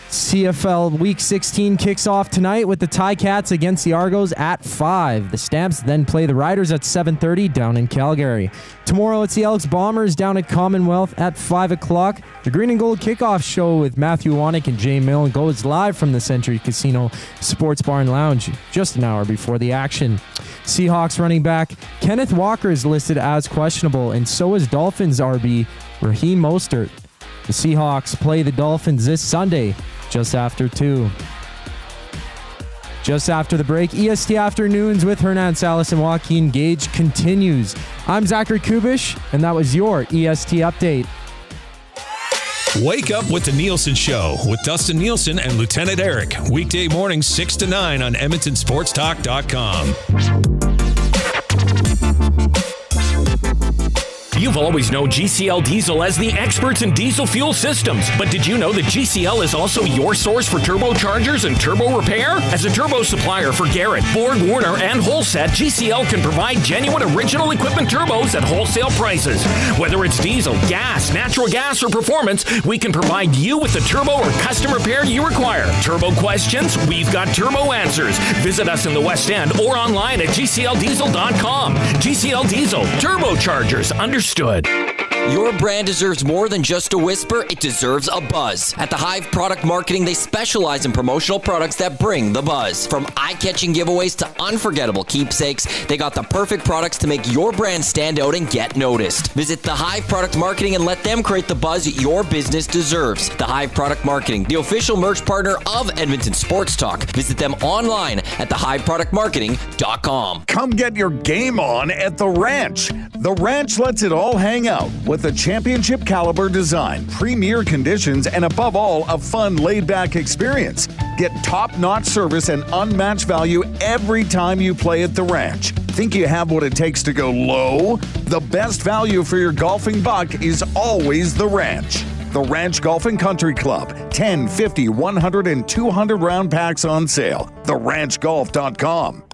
CFL Week 16 kicks off tonight with the Ticats against the Argos at 5. The Stamps then play the Riders at 7:30 down in Calgary. Tomorrow it's the Elks Bombers down at Commonwealth at 5 o'clock. The Green and Gold kickoff show with Matthew Wanick and Jay Milne goes live from the Century Casino Sports Bar and Lounge just an hour before the action. Seahawks running back Kenneth Walker is listed as questionable, and so is Dolphins RB Raheem Mostert. The Seahawks play the Dolphins this Sunday just after 2. Just after the break, EST Afternoons with Hernan Salas and Joaquin Gage continues. I'm Zachary Kubusch, and that was your EST Update. Wake up with the Nielsen Show with Dustin Nielsen and Lieutenant Eric. Weekday mornings 6 to 9 on EdmontonSportsTalk.com. You've always known GCL Diesel as the experts in diesel fuel systems, but did you know that GCL is also your source for turbochargers and turbo repair? As a turbo supplier for Garrett, Borg Warner, and Holset, GCL can provide genuine original equipment turbos at wholesale prices. Whether it's diesel, gas, natural gas, or performance, we can provide you with the turbo or custom repair you require. Turbo questions? We've got turbo answers. Visit us in the West End or online at GCLDiesel.com. GCL Diesel, turbochargers, understood. Your brand deserves more than just a whisper, it deserves a buzz. At the Hive Product Marketing, they specialize in promotional products that bring the buzz. From eye-catching giveaways to unforgettable keepsakes, they got the perfect products to make your brand stand out and get noticed. Visit the Hive Product Marketing and let them create the buzz your business deserves. The Hive Product Marketing, the official merch partner of Edmonton Sports Talk. Visit them online at thehiveproductmarketing.com. Come get your game on at The Ranch. The Ranch lets it all hang out with a championship caliber design, premier conditions, and above all, a fun laid-back experience. Get top-notch service and unmatched value every time you play at The Ranch. Think you have what it takes to go low? The best value for your golfing buck is always The Ranch. The Ranch Golf and Country Club. 10, 50, 100, and 200 round packs on sale. TheRanchGolf.com.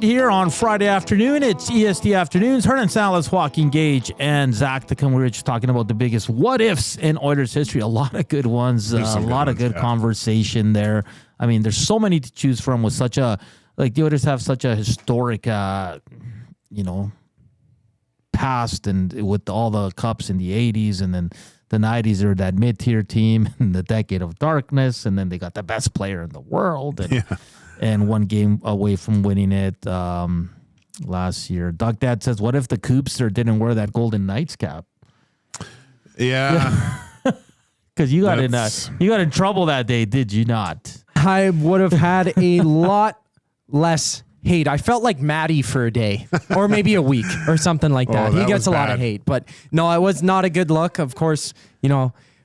Here on Friday afternoon. It's EST Afternoons. Hernan Salas, Joaquin Gage, and Zachticum. We were just talking about the biggest what ifs in Oilers history. A lot of good ones. A lot of good conversation there. I mean, there's so many to choose from with such a, like, the Oilers have such a historic, past, and with all the cups in the 80s, and then the 90s are that mid-tier team in the decade of darkness, and then they got the best player in the world. And, and one game away from winning it last year. Doug Dad says, what if the Coopster didn't wear that Golden Knights cap? Yeah. Because you got in trouble that day, did you not? I would have had a lot less hate. I felt like Maddie for a day or maybe a week or something like that. He gets a lot of hate, but no, it was not a good look. Of course,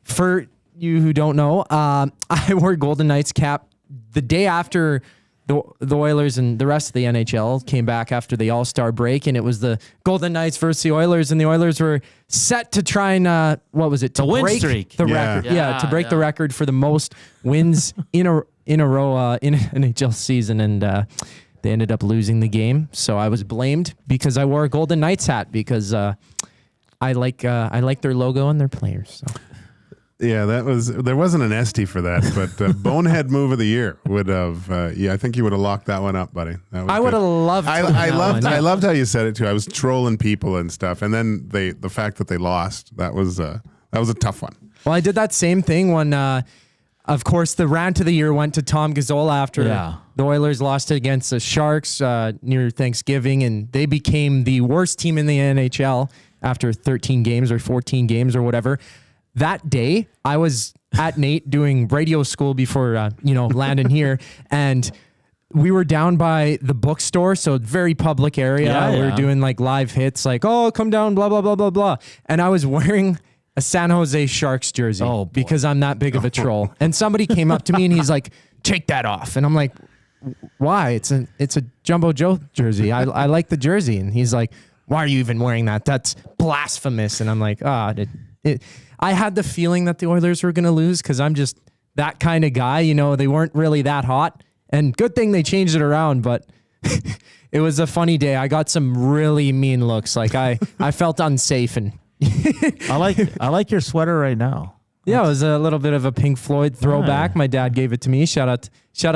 for you who don't know, I wore Golden Knights cap the day after the Oilers and the rest of the NHL came back after the All-Star break, and it was the Golden Knights versus the Oilers, and the Oilers were set to try and to win break streak. The record. To break the record for the most wins in in a row in an NHL season, and they ended up losing the game. So I was blamed because I wore a Golden Knights hat because I like their logo and their players. So. Yeah, there wasn't an ST for that, but bonehead move of the year would have. I think you would have locked that one up, buddy. I would have loved. I loved how you said it too. I was trolling people and stuff, and then the fact that they lost, that was a tough one. Well, I did that same thing when, of course, the rant of the year went to Tom Gazzola after the Oilers lost against the Sharks near Thanksgiving, and they became the worst team in the NHL after 13 games or 14 games or whatever. That day, I was at Nate doing radio school before, landing here, and we were down by the bookstore, so very public area. We were doing like live hits, like, oh, come down, blah, blah, blah, blah, blah. And I was wearing a San Jose Sharks jersey because I'm that big of a troll. And somebody came up to me and he's like, take that off. And I'm like, why? It's a Jumbo Joe jersey. I like the jersey. And he's like, why are you even wearing that? That's blasphemous. And I'm like, I had the feeling that the Oilers were going to lose because I'm just that kind of guy. They weren't really that hot. And good thing they changed it around, but it was a funny day. I got some really mean looks. Like I felt unsafe. And I like your sweater right now. Yeah, it was a little bit of a Pink Floyd throwback. My dad gave it to me. Shout out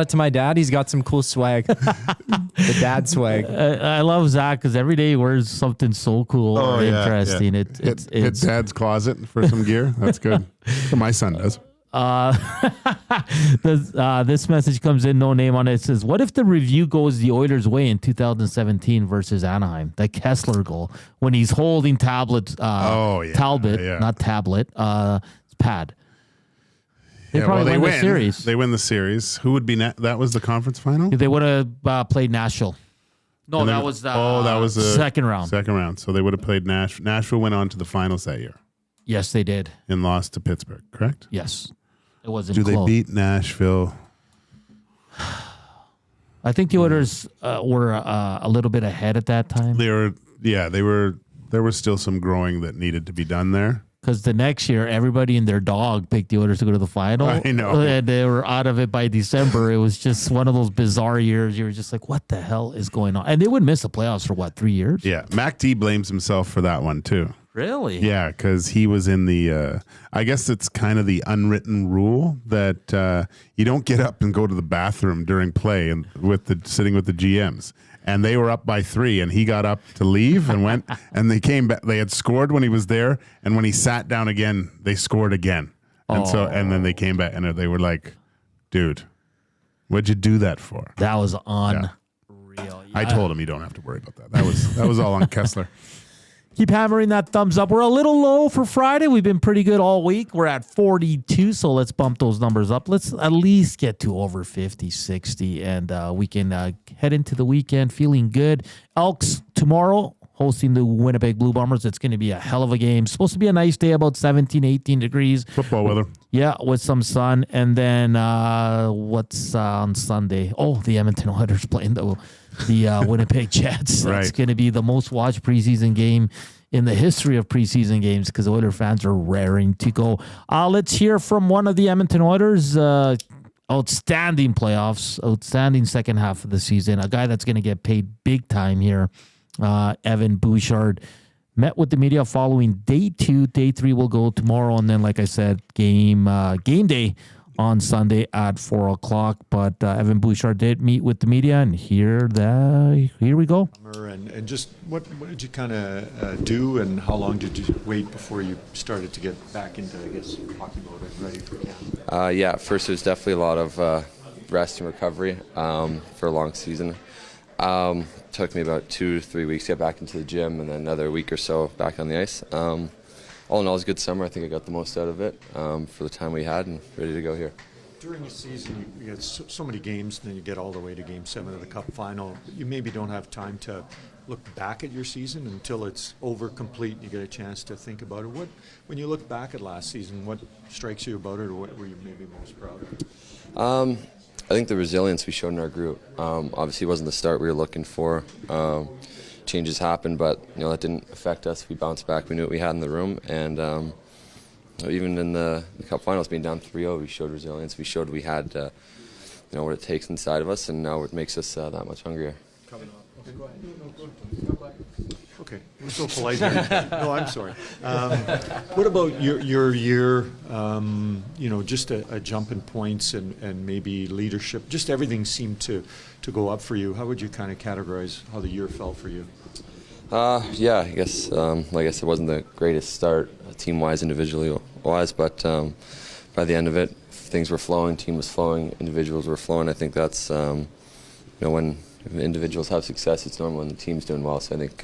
to my dad. He's got some cool swag. The dad swag. I love Zach because every day he wears something so cool or interesting. Yeah. It's dad's closet for some gear. That's good. My son does. This message comes in, no name on it. It says, what if the review goes the Oilers' way in 2017 versus Anaheim? The Kessler goal when he's holding Talbot, not tablet, pad. They probably win the series. They win the series. Who would be that was the conference final? They would have played Nashville. No, that was the second round. Second round. So they would have played Nashville. Nashville went on to the finals that year. Yes, they did. And lost to Pittsburgh, correct? Yes. It wasn't close. They beat Nashville? I think the Oilers were a little bit ahead at that time. There was still some growing that needed to be done there. Because the next year, everybody and their dog picked the Oilers to go to the final. I know. And they were out of it by December. It was just one of those bizarre years. You were just like, what the hell is going on? And they would miss the playoffs for 3 years? Yeah. Mac D blames himself for that one, too. Really? Yeah, because he was in the, I guess it's kind of the unwritten rule that you don't get up and go to the bathroom during play and sitting with the GMs. And they were up by 3, and he got up to leave and went, and they came back. They had scored when he was there, and when he sat down again, they scored again. And and then they came back, and they were like, dude, what'd you do that for? That was unreal. Yeah. I told him you don't have to worry about that. That was all on Kessler. Keep hammering that thumbs up. We're a little low for Friday. We've been pretty good all week. We're at 42, so let's bump those numbers up. Let's at least get to over 50, 60, and we can head into the weekend feeling good. Elks tomorrow hosting the Winnipeg Blue Bombers. It's going to be a hell of a game. Supposed to be a nice day, about 17, 18 degrees. Football weather. Yeah, with some sun. And then what's on Sunday? Oh, the Edmonton Oilers playing the Winnipeg Jets. That's going to be the most watched preseason game in the history of preseason games because Oiler fans are raring to go. Let's hear from one of the Edmonton Oilers. Outstanding playoffs, outstanding second half of the season. A guy that's going to get paid big time here. Evan Bouchard met with the media following day 2. Day 3 will go tomorrow, and then, like I said, game day on Sunday at 4 o'clock. But Evan Bouchard did meet with the media, and here we go. And just what did you kind of do, and how long did you wait before you started to get back into, I guess, hockey mode and ready for camp? Yeah, at first it was definitely a lot of rest and recovery for a long season. Took me about 2 to 3 weeks to get back into the gym, and then another week or so back on the ice. All in all, it was a good summer. I think I got the most out of it for the time we had, and ready to go here. During the season, you get so many games, and then you get all the way to Game 7 of the Cup final. You maybe don't have time to look back at your season until it's over, complete, and you get a chance to think about it. When you look back at last season, what strikes you about it, or what were you maybe most proud of? I think the resilience we showed in our group. Obviously, it wasn't the start we were looking for. Changes happened, but that didn't affect us. We bounced back. We knew what we had in the room, and even in the Cup Finals, being down 3-0, we showed resilience. We showed we had what it takes inside of us, and now it makes us that much hungrier. Okay, we're so polite here. No, I'm sorry. What about your year? Just a jump in points and maybe leadership. Just everything seemed to go up for you. How would you kind of categorize how the year felt for you? Yeah, I guess like I said, it wasn't the greatest start team-wise, individually-wise, but by the end of it, things were flowing, team was flowing, individuals were flowing. I think that's when individuals have success, it's normal when the team's doing well. So I think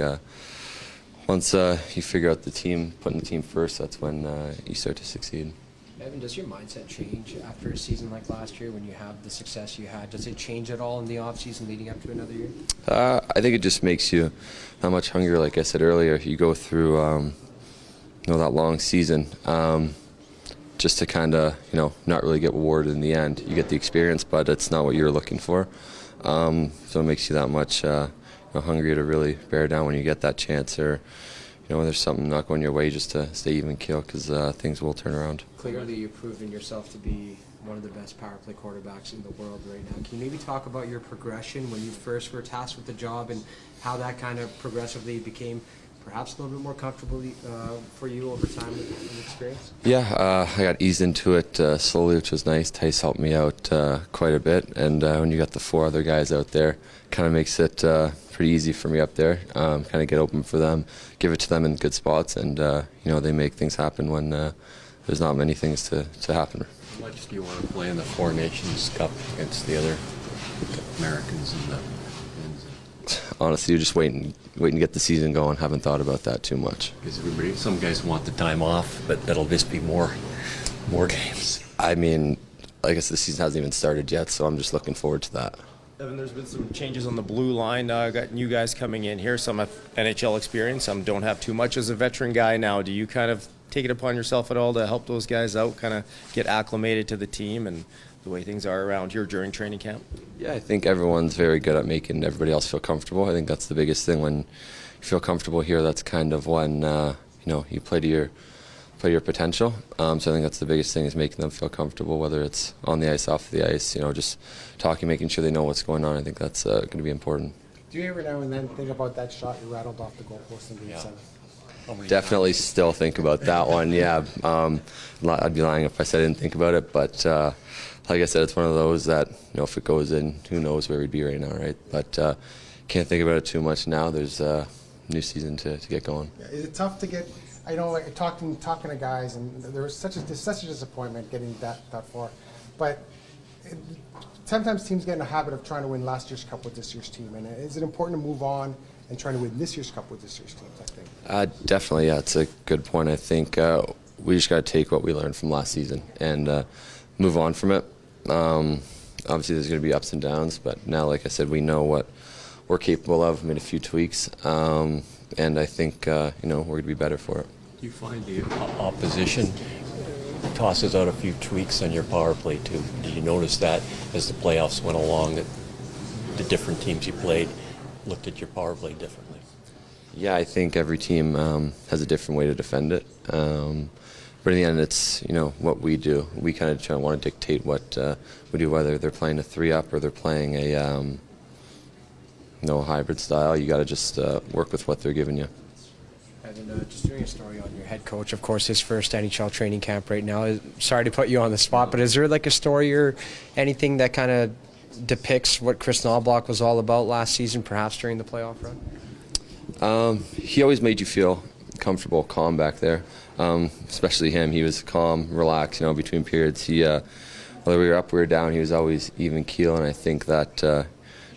once you figure out the team, putting the team first, that's when you start to succeed. Evan, does your mindset change after a season like last year when you have the success you had? Does it change at all in the offseason leading up to another year? I think it just makes you that much hungrier. Like I said earlier, you go through that long season just to kind of not really get rewarded in the end. You get the experience, but it's not what you're looking for. So it makes you that much hungrier to really bear down when you get that chance, or when there's something not going your way, just to stay even keel, because things will turn around. Clearly, you've proven yourself to be one of the best power play quarterbacks in the world right now. Can you maybe talk about your progression when you first were tasked with the job and how that kind of progressively became perhaps a little bit more comfortable for you over time and experience? Yeah, I got eased into it slowly, which was nice. Tice helped me out quite a bit, and when you got the 4 other guys out there, kind of makes it pretty easy for me up there. Kind of get open for them, give it to them in good spots, and they make things happen when there's not many things to happen. How much do you want to play in the Four Nations Cup against the other Americans and the men's? Honestly, you're just waiting to get the season going. Haven't thought about that too much. Because some guys want the time off, but that'll just be more games. I mean, I guess the season hasn't even started yet, so I'm just looking forward to that. Evan, there's been some changes on the blue line. Got new guys coming in here. Some have NHL experience. Some don't have too much as a veteran guy now. Do you kind of take it upon yourself at all to help those guys out, kind of get acclimated to the team and the way things are around here during training camp? Yeah, I think everyone's very good at making everybody else feel comfortable. I think that's the biggest thing. When you feel comfortable here, that's kind of when you play to your potential. So I think that's the biggest thing, is making them feel comfortable, whether it's on the ice, off the ice. Just talking, making sure they know what's going on. I think that's going to be important. Do you every now and then think about that shot you rattled off the goalpost in Game 7? Definitely still think about that one. Yeah, I'd be lying if I said I didn't think about it. But like I said, it's one of those that if it goes in, who knows where we'd be right now, right? But can't think about it too much now. There's a new season to get going. Yeah. Is it tough to get? Like talking to guys, and there was such a disappointment getting that far. But sometimes teams get in a habit of trying to win last year's cup with this year's team. And is it important to move on and trying to win this year's cup with this year's team, I think? Definitely, yeah. It's a good point. I think we just got to take what we learned from last season and move on from it. Obviously, there's going to be ups and downs, but now, like I said, we know what we're capable of. Made a few tweaks, and I think we're going to be better for it. Do you find the opposition tosses out a few tweaks on your power play too? Did you notice that as the playoffs went along, that the different teams you played looked at your power play differently? Yeah, I think every team has a different way to defend it. But in the end, it's what we do. We kind of want to dictate what we do, whether they're playing a 3-up or they're playing a hybrid style. You got to just work with what they're giving you. And just doing a story on your head coach, of course, his first NHL training camp right now. Sorry to put you on the spot, but is there like a story or anything that kind of depicts what Chris Knobloch was all about last season, perhaps during the playoff run? He always made you feel comfortable, calm back there. Especially him. He was calm, relaxed, between periods. He, whether we were up, we were down, he was always even keel, and I think that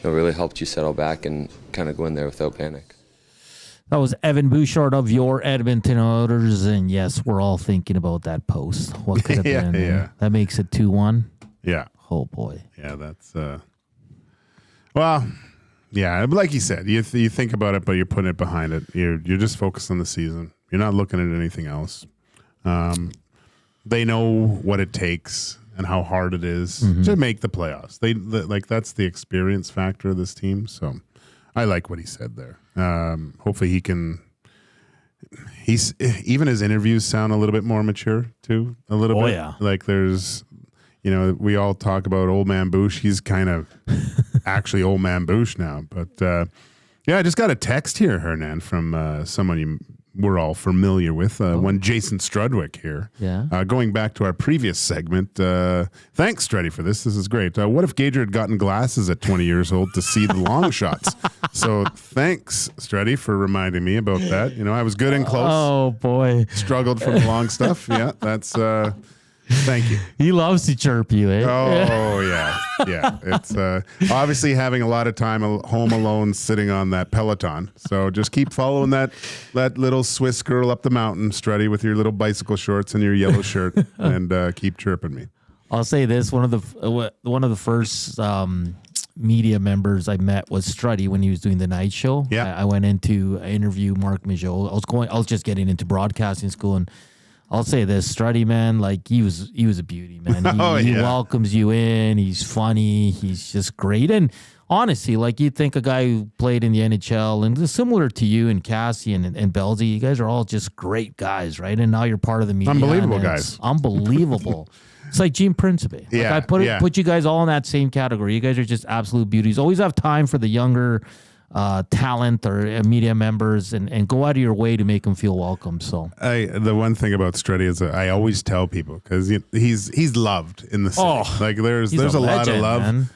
really helped you settle back and kind of go in there without panic. That was Evan Bouchard of your Edmonton Oilers, and yes, we're all thinking about that post. What could have been? Yeah. That makes it 2-1. Yeah. Oh boy. Yeah, that's well, yeah. Like you said, you think about it, but you're putting it behind it. You're just focused on the season. You're not looking at anything else. They know what it takes and how hard it is to make the playoffs. That's the experience factor of this team. So I like what he said there. Hopefully he can. Even his interviews sound a little bit more mature too. A little bit. Yeah. Like there's, we all talk about old man Bush. He's kind of actually old man Bush now. But I just got a text here, Hernan, from someone we're all familiar with, one Jason Strudwick here. Yeah. Going back to our previous segment, thanks, Struddy, for this. This is great. What if Gager had gotten glasses at 20 years old to see the long shots? So thanks, Struddy, for reminding me about that. I was good and close. Oh, boy. Struggled from the long stuff. Yeah, that's... Thank you. He loves to chirp you, eh? Oh, yeah. Yeah. It's obviously having a lot of time home alone sitting on that Peloton. So just keep following that little Swiss girl up the mountain, Struddy, with your little bicycle shorts and your yellow shirt, and keep chirping me. I'll say this: one of the first media members I met was Struddy when he was doing the night show. Yeah. I went in to interview Mark Michaud. I was just getting into broadcasting school, and I'll say this, Struddy, man, like he was a beauty, man. He welcomes you in. He's funny. He's just great. And honestly, like you'd think a guy who played in the NHL and similar to you and Cassie and Belzy, you guys are all just great guys, right? And now you're part of the media. Unbelievable guys. Unbelievable. It's like Gene Principe. Yeah, I put you guys all in that same category. You guys are just absolute beauties. Always have time for the younger talent or media members and go out of your way to make them feel welcome. So the one thing about Struddy is that I always tell people, because he's loved in the city. Like there's a lot of love.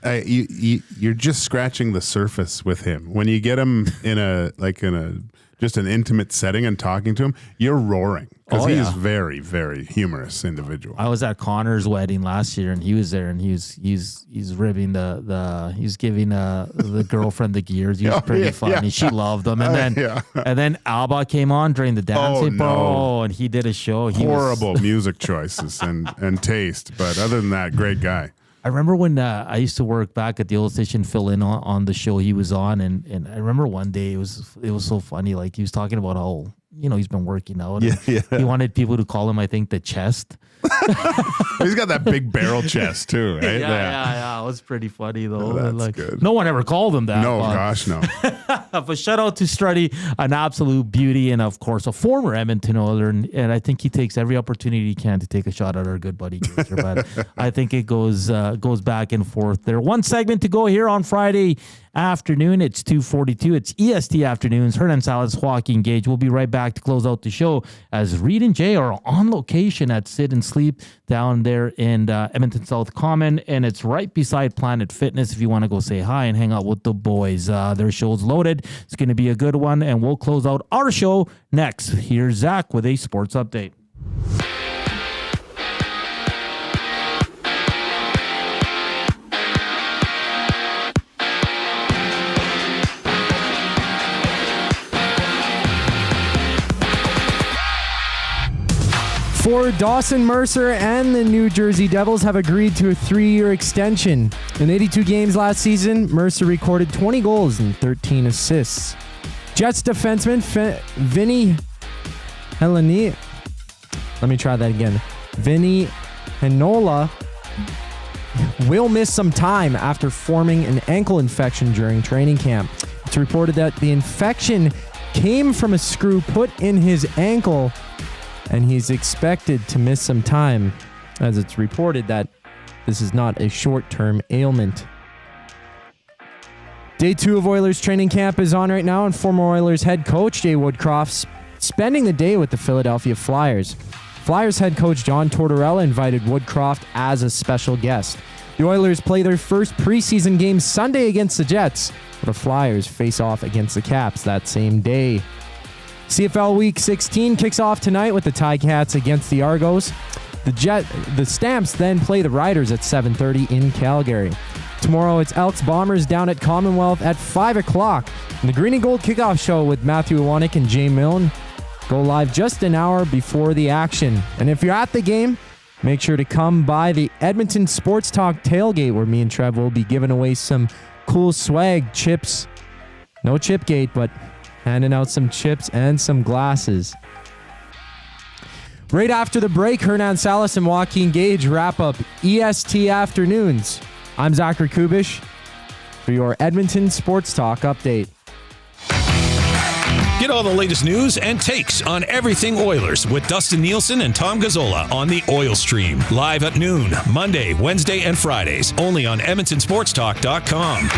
You're just scratching the surface with him. When you get him in just an intimate setting and talking to him, you're roaring, because he is very, very humorous individual. I was at Connor's wedding last year, and he was there, and he's ribbing he's giving the girlfriend the gears. He was pretty funny. Yeah. She loved him, and then Alba came on during the dancing, and he did a show. Horrible music choices and taste, but other than that, great guy. I remember when I used to work back at the old station, fill in on the show he was on, and I remember one day it was so funny. Like he was talking about how he's been working out. He wanted people to call him, I think, the chest. He's got that big barrel chest too, right? Yeah. It was pretty funny though. That's good. No one ever called him that. No, gosh, no. But shout out to Struddy, an absolute beauty, and of course a former Edmonton Oiler, and I think he takes every opportunity he can to take a shot at our good buddy Gager. But I think it goes back and forth there. One segment to go here on Friday afternoon. It's 2:42. It's EST afternoons. Hernan Salas, Joaquin Gage. We'll be right back to close out the show as Reed and Jay are on location at Sit and Sleep down there in Edmonton South Common, and it's right beside Planet Fitness if you want to go say hi and hang out with the boys. Their show's loaded. It's going to be a good one, and we'll close out our show next. Here's Zach with a sports update. For Dawson Mercer and the New Jersey Devils have agreed to a 3-year extension. In 82 games last season, Mercer recorded 20 goals and 13 assists. Jets defenseman Vinny Heleni. Let me try that again. Vinny Henola will miss some time after forming an ankle infection during training camp. It's reported that the infection came from a screw put in his ankle, and he's expected to miss some time, as it's reported that this is not a short-term ailment. Day 2 of Oilers training camp is on right now, and former Oilers head coach Jay Woodcroft's spending the day with the Philadelphia Flyers. Flyers head coach John Tortorella invited Woodcroft as a special guest. The Oilers play their first preseason game Sunday against the Jets, while the Flyers face off against the Caps that same day. CFL Week 16 kicks off tonight with the Ticats against the Argos. The Stamps then play the Riders at 7:30 in Calgary. Tomorrow it's Elks Bombers down at Commonwealth at 5 o'clock. And the Green and Gold Kickoff Show with Matthew Iwanek and Jay Milne go live just an hour before the action. And if you're at the game, make sure to come by the Edmonton Sports Talk tailgate, where me and Trev will be giving away some cool swag, chips. No Chipgate, but handing out some chips and some glasses. Right after the break, Hernan Salas and Joaquin Gage wrap up EST afternoons. I'm Zachary Kubusch for your Edmonton Sports Talk update. Get all the latest news and takes on everything Oilers with Dustin Nielsen and Tom Gazzola on the Oil Stream. Live at noon, Monday, Wednesday, and Fridays. Only on EdmontonSportsTalk.com.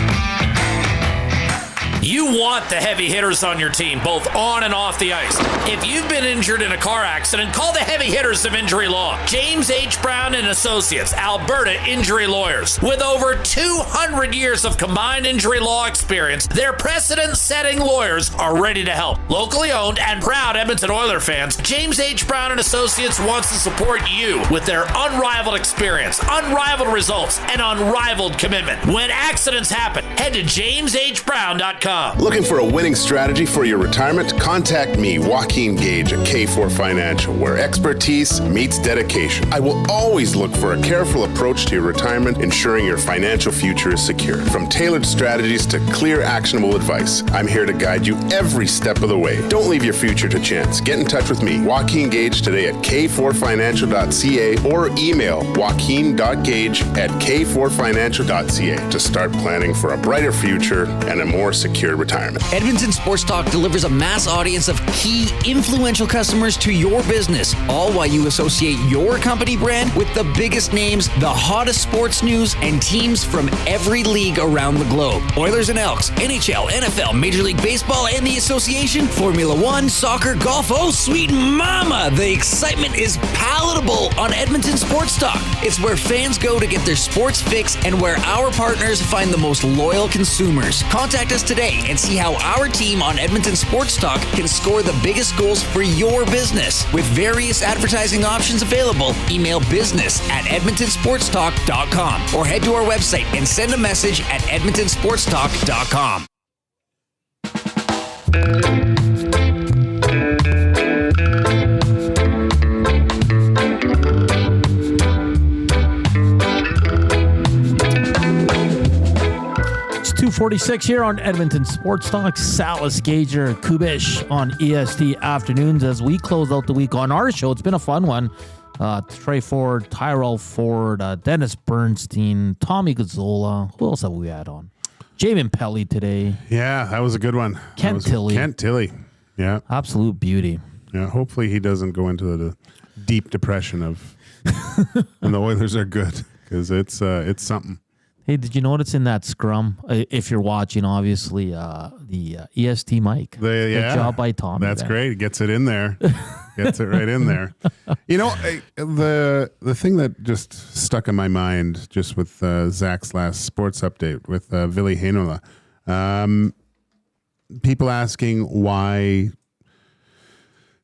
You want the heavy hitters on your team, both on and off the ice. If you've been injured in a car accident, call the heavy hitters of Injury Law. James H. Brown and Associates, Alberta Injury Lawyers. With over 200 years of combined injury law experience, their precedent-setting lawyers are ready to help. Locally owned and proud Edmonton Oilers fans, James H. Brown and Associates wants to support you with their unrivaled experience, unrivaled results, and unrivaled commitment. When accidents happen, head to jameshbrown.com. Looking for a winning strategy for your retirement? Contact me, Joaquin Gage at K4 Financial, where expertise meets dedication. I will always look for a careful approach to your retirement, ensuring your financial future is secure. From tailored strategies to clear, actionable advice, I'm here to guide you every step of the way. Don't leave your future to chance. Get in touch with me, Joaquin Gage, today at k4financial.ca or email joaquin.gage@k4financial.ca to start planning for a brighter future and a more secure retirement. Edmonton Sports Talk delivers a mass audience of key, influential customers to your business, all while you associate your company brand with the biggest names, the hottest sports news, and teams from every league around the globe. Oilers and Elks, NHL, NFL, Major League Baseball, and the association, Formula One, soccer, golf. Oh, sweet mama! The excitement is palatable on Edmonton Sports Talk. It's where fans go to get their sports fix and where our partners find the most loyal consumers. Contact us today and see how our team on Edmonton Sports Talk can score the biggest goals for your business. With various advertising options available, email business@edmontonsportstalk.com or head to our website and send a message at edmontonsportstalk.com. It's 2:46 here on Edmonton Sports Talk. Salas, Gager, Kubusch on EST afternoons as we close out the week on our show. It's been a fun one. Trey Ford, Tyrell Ford, Dennis Bernstein, Tommy Gazzola. Who else have we had on? Jamin Pelly today. Yeah, that was a good one. Kent Tilley. Kent Tilley. Yeah. Absolute beauty. Yeah. Hopefully he doesn't go into the deep depression of and the Oilers are good because it's something. Hey, did you notice in that scrum, if you're watching, obviously, the EST mic? Good job by Tommy. That's great. Gets it in there. Gets it right in there. You know, the thing that just stuck in my mind just with Zach's last sports update with Ville Heinola, people asking why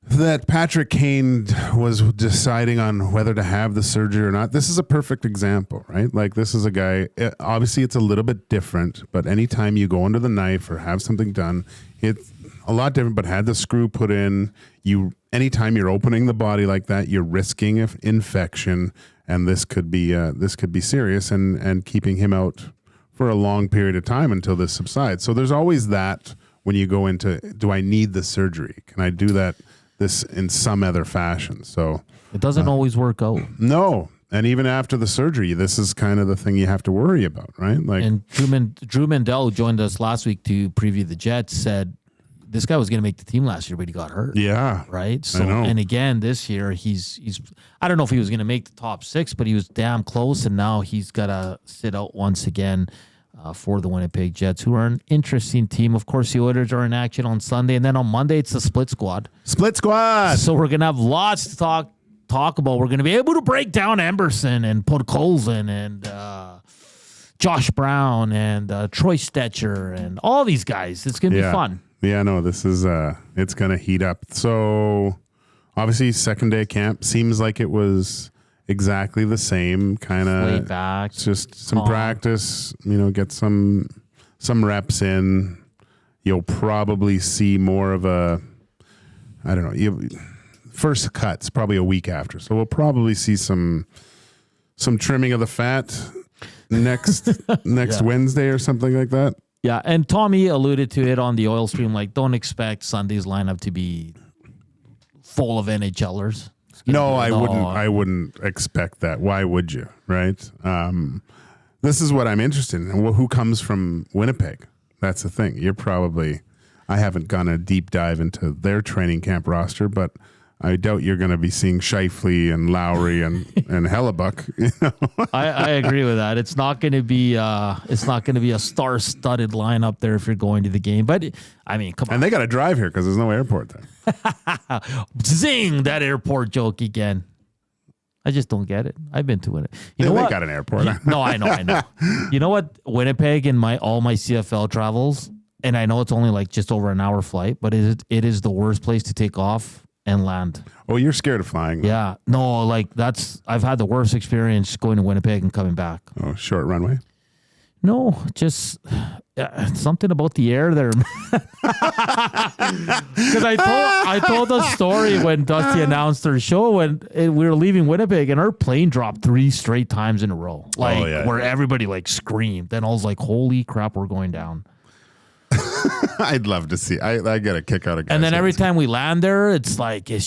that Patrick Kane was deciding on whether to have the surgery or not. This is a perfect example, right? Like, this is a guy, obviously it's a little bit different, but anytime you go under the knife or have something done, it's a lot different, but had the screw put in, anytime you're opening the body like that, you're risking infection, and this could be serious and keeping him out for a long period of time until this subsides. So there's always that when you go into, do I need the surgery? Can I do this in some other fashion? So it doesn't always work out. No. And even after the surgery, this is kind of the thing you have to worry about, right? Like, and Drew Mandel, who joined us last week to preview the Jets, said this guy was going to make the team last year, but he got hurt. Yeah. Right? So, I know. and again, this year, he's I don't know if he was going to make the top 6, but he was damn close, and now he's got to sit out once again for the Winnipeg Jets, who are an interesting team. Of course, the Oilers are in action on Sunday, and then on Monday, it's the split squad. Split squad! So we're going to have lots to talk about. We're going to be able to break down Emberson and Podkolzin and Josh Brown and Troy Stetcher and all these guys. It's going to be fun. Yeah, no, this is, it's going to heat up. So, obviously, second day camp seems like it was exactly the same kind of. Laid back. Just some practice, get some reps in. You'll probably see more of a, I don't know, first cut's probably a week after. So, we'll probably see some trimming of the fat next Wednesday or something like that. Yeah, and Tommy alluded to it on the oil stream. Like, don't expect Sunday's lineup to be full of NHLers. No, I wouldn't expect that. Why would you? Right? This is what I'm interested in. Who comes from Winnipeg? That's the thing. You're probably. I haven't gone a deep dive into their training camp roster, but I doubt you're going to be seeing Scheifele and Lowry and Hellebuck. You know? I agree with that. It's not going to be a star-studded lineup there if you're going to the game. But I mean, come on. And they got to drive here because there's no airport there. Zing, that airport joke again. I just don't get it. I've been to it. You know they what? got an airport. No, I know. You know what? Winnipeg and all my CFL travels, and I know it's only like just over an hour flight, but it is the worst place to take off and land. Oh, you're scared of flying? Yeah. No, like I've had the worst experience going to Winnipeg and coming back. Oh, short runway? No, just something about the air there. Because I told the story when Dusty announced her show when we were leaving Winnipeg and our plane dropped 3 straight times in a row. Where everybody like screamed. Then I was like, holy crap, we're going down. I'd love to see. I get a kick out of guys. And then every time we land there, it's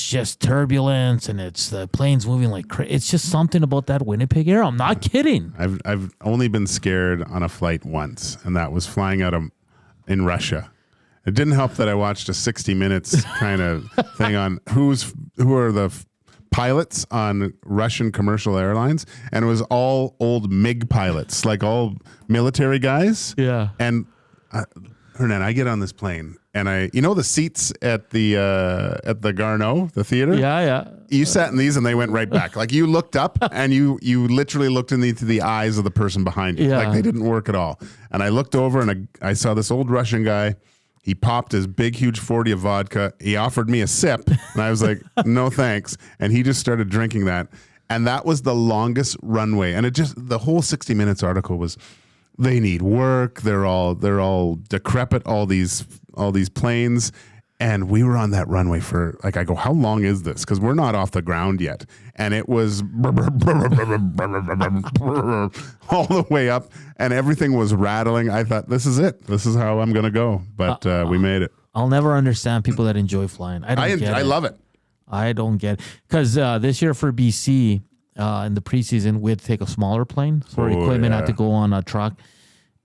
just turbulence and it's the plane's moving like crazy. It's just something about that Winnipeg air. I'm not kidding. I've only been scared on a flight once, and that was flying out in Russia. It didn't help that I watched a 60 Minutes kind of thing on who are the pilots on Russian commercial airlines, and it was all old MiG pilots, like all military guys. Yeah. And Hernan, I get on this plane, and the seats at the Garneau, the theater. Yeah. You sat in these, and they went right back. Like you looked up, and you literally looked into the eyes of the person behind you. Yeah. Like they didn't work at all. And I looked over, and I saw this old Russian guy. He popped his big, huge 40 of vodka. He offered me a sip, and I was like, "No, thanks." And he just started drinking that, and that was the longest runway. And the whole 60 Minutes article was, they need work. They're all decrepit. All these planes, and we were on that runway for I go, how long is this? Because we're not off the ground yet, and it was all the way up, and everything was rattling. I thought, this is it. This is how I'm gonna go. But we made it. I'll never understand people that enjoy flying. I love it. I don't get it because this year for BC. In the preseason, we'd take a smaller plane, so our equipment had to go on a truck.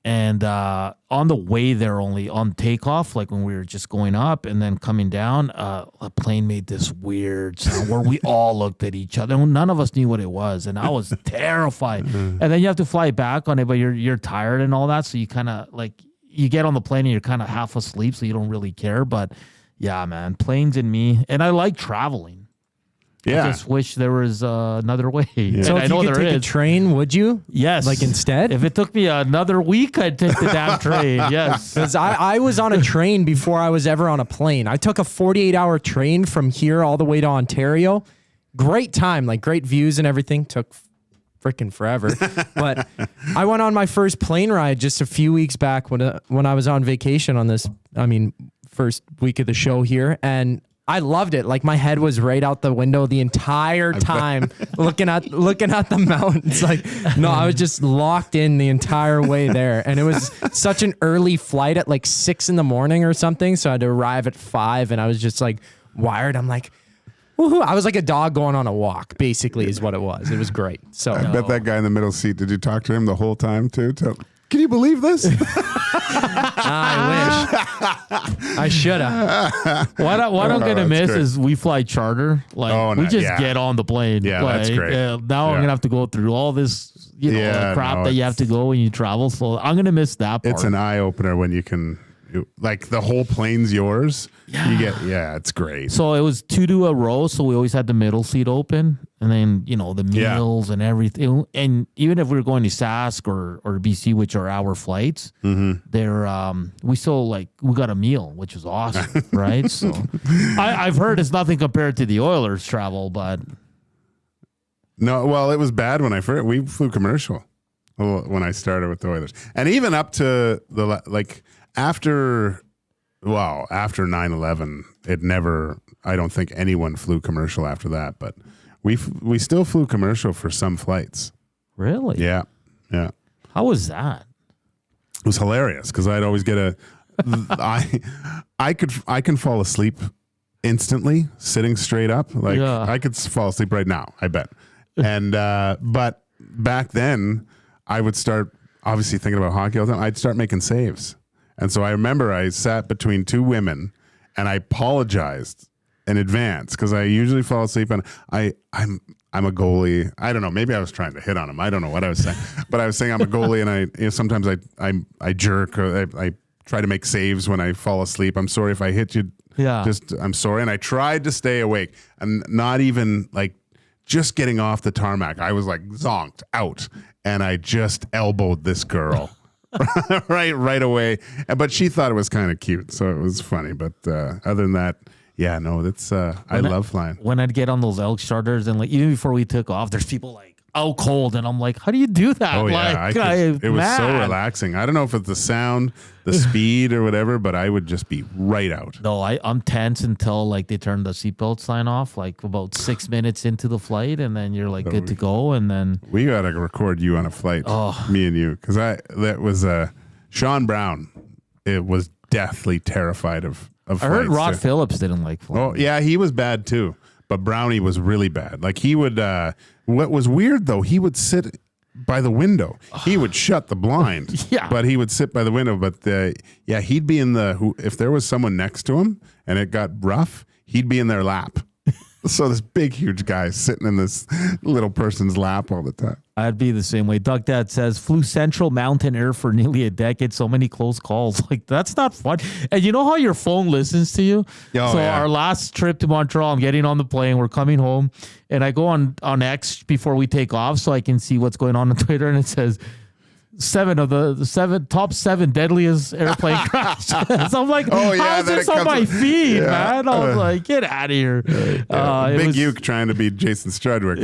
And on the way there, only on takeoff, like when we were just going up and then coming down, a plane made this weird sound where we all looked at each other. None of us knew what it was, and I was terrified. And then you have to fly back on it, but you're tired and all that, so you kind of you get on the plane and you're kind of half asleep, so you don't really care. But yeah, man, planes and me, and I like traveling. Yeah. I just wish there was another way. Yeah. So if you could take a train, would you? Yes. Like instead? If it took me another week, I'd take the damn train. Yes. Because I was on a train before I was ever on a plane. I took a 48-hour train from here all the way to Ontario. Great time, like great views and everything. Took freaking forever. But I went on my first plane ride just a few weeks back when I was on vacation on this, first week of the show here. And I loved it. Like my head was right out the window the entire time, looking at the mountains. I was just locked in the entire way there. And it was such an early flight at 6 a.m. or something. So I had to arrive at 5, and I was just wired. I'm like, woohoo. I was like a dog going on a walk, basically, is what it was. It was great. So I bet that guy in the middle seat, did you talk to him the whole time too? Can you believe this? I wish. I should have. What I'm going to miss is we fly charter. We just get on the plane. Yeah, that's great. Now I'm going to have to go through all this crap that you have to go when you travel. So I'm going to miss that part. It's an eye-opener when you can, the whole plane's yours. Yeah. It's great. So it was 2 to a row, so we always had the middle seat open. And then, the meals and everything. And even if we were going to Sask or BC, which are our flights, we still we got a meal, which was awesome, right? So I've heard it's nothing compared to the Oilers travel, but. No, well, it was bad when we flew commercial when I started with the Oilers. And even up to after 9/11, it never, I don't think anyone flew commercial after that, but we still flew commercial for some flights. Really? Yeah. How was that? It was hilarious because I'd always get I can fall asleep instantly sitting straight up. I could fall asleep right now, I bet. And but back then I would start obviously thinking about hockey all the time. I'd start making saves. And so I remember I sat between two women and I apologized in advance because I usually fall asleep, and I'm a goalie. I don't know. Maybe I was trying to hit on him. I don't know what I was saying, but I was saying I'm a goalie, and sometimes I jerk, or I try to make saves when I fall asleep. I'm sorry if I hit you. Yeah. I'm sorry. And I tried to stay awake, and not even like just getting off the tarmac. I was like zonked out, and I just elbowed this girl. right away. But she thought it was kind of cute, so it was funny. But other than that, yeah, no, that's I love flying. When I'd get on those Elks charters, and like even before we took off, there's people like out cold, and I'm like, how do you do that? Oh like, yeah, it was so relaxing. I don't know if it's the sound, the speed, or whatever, but I would just be right out. No, I'm tense until like they turn the seatbelt sign off, like about 6 minutes into the flight, and then you're like good to go, and then we gotta record you on a flight, me and you, because that was Sean Brown. It was deathly terrified of I heard Rod Phillips didn't like flying. Oh yeah, he was bad too, but Brownie was really bad. Like he would. What was weird though, he would sit by the window. He would shut the blind. Yeah. But he would sit by the window. But he'd be in if there was someone next to him and it got rough, he'd be in their lap. So this big, huge guy sitting in this little person's lap all the time. I'd be the same way. Duck Dad says, flew Central Mountain Air for nearly a decade. So many close calls. Like, that's not fun. And you know how your phone listens to you? Our last trip to Montreal, I'm getting on the plane. We're coming home. And I go on X before we take off so I can see what's going on Twitter. And it says, 7 of the top 7 deadliest airplane crashes. So I'm like, how's this on my feed, man? I was like, get out of here. Big Uke trying to beat Jason Strudwick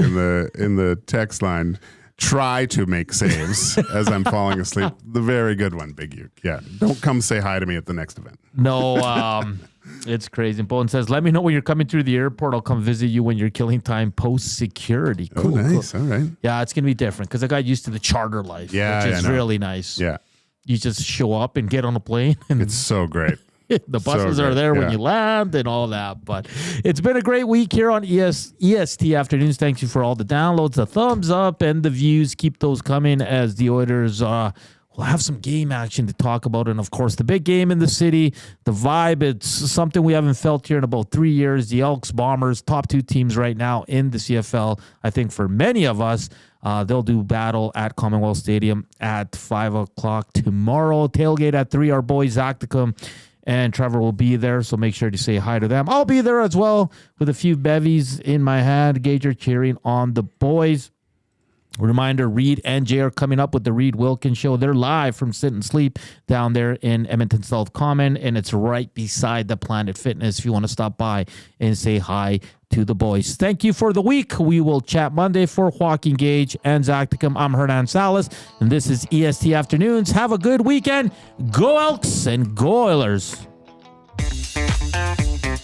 in the text line. Try to make saves as I'm falling asleep. The very good one, Big Uke. Yeah. Don't come say hi to me at the next event. No, it's crazy. And Bowen says, let me know when you're coming through the airport. I'll come visit you when you're killing time post security. Cool, nice. Cool. All right. Yeah, it's going to be different because I got used to the charter life, which is really nice. Yeah. You just show up and get on a plane. And it's so great. The buses are there when you land and all that. But it's been a great week here on EST Afternoons. Thank you for all the downloads, the thumbs up, and the views. Keep those coming as the Oilers we'll have some game action to talk about. And, of course, the big game in the city, the vibe, it's something we haven't felt here in about 3 years. The Elks, Bombers, top 2 teams right now in the CFL. I think for many of us, they'll do battle at Commonwealth Stadium at 5 o'clock tomorrow. Tailgate at 3. Our boy Zachticum and Trevor will be there, so make sure to say hi to them. I'll be there as well with a few bevies in my hand. Gager cheering on the boys. Reminder, Reed and Jay are coming up with the Reed Wilkins Show. They're live from Sit and Sleep down there in Edmonton South Common, and it's right beside the Planet Fitness if you want to stop by and say hi to the boys. Thank you for the week. We will chat Monday. For Joaquin Gage and Zachticum, I'm Hernan Salas, and this is EST Afternoons. Have a good weekend. Go Elks and go Oilers.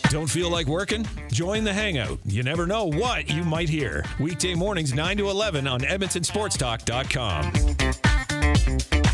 Don't feel like working? Join the Hangout. You never know what you might hear. Weekday mornings 9 to 11 on EdmontonSportsTalk.com.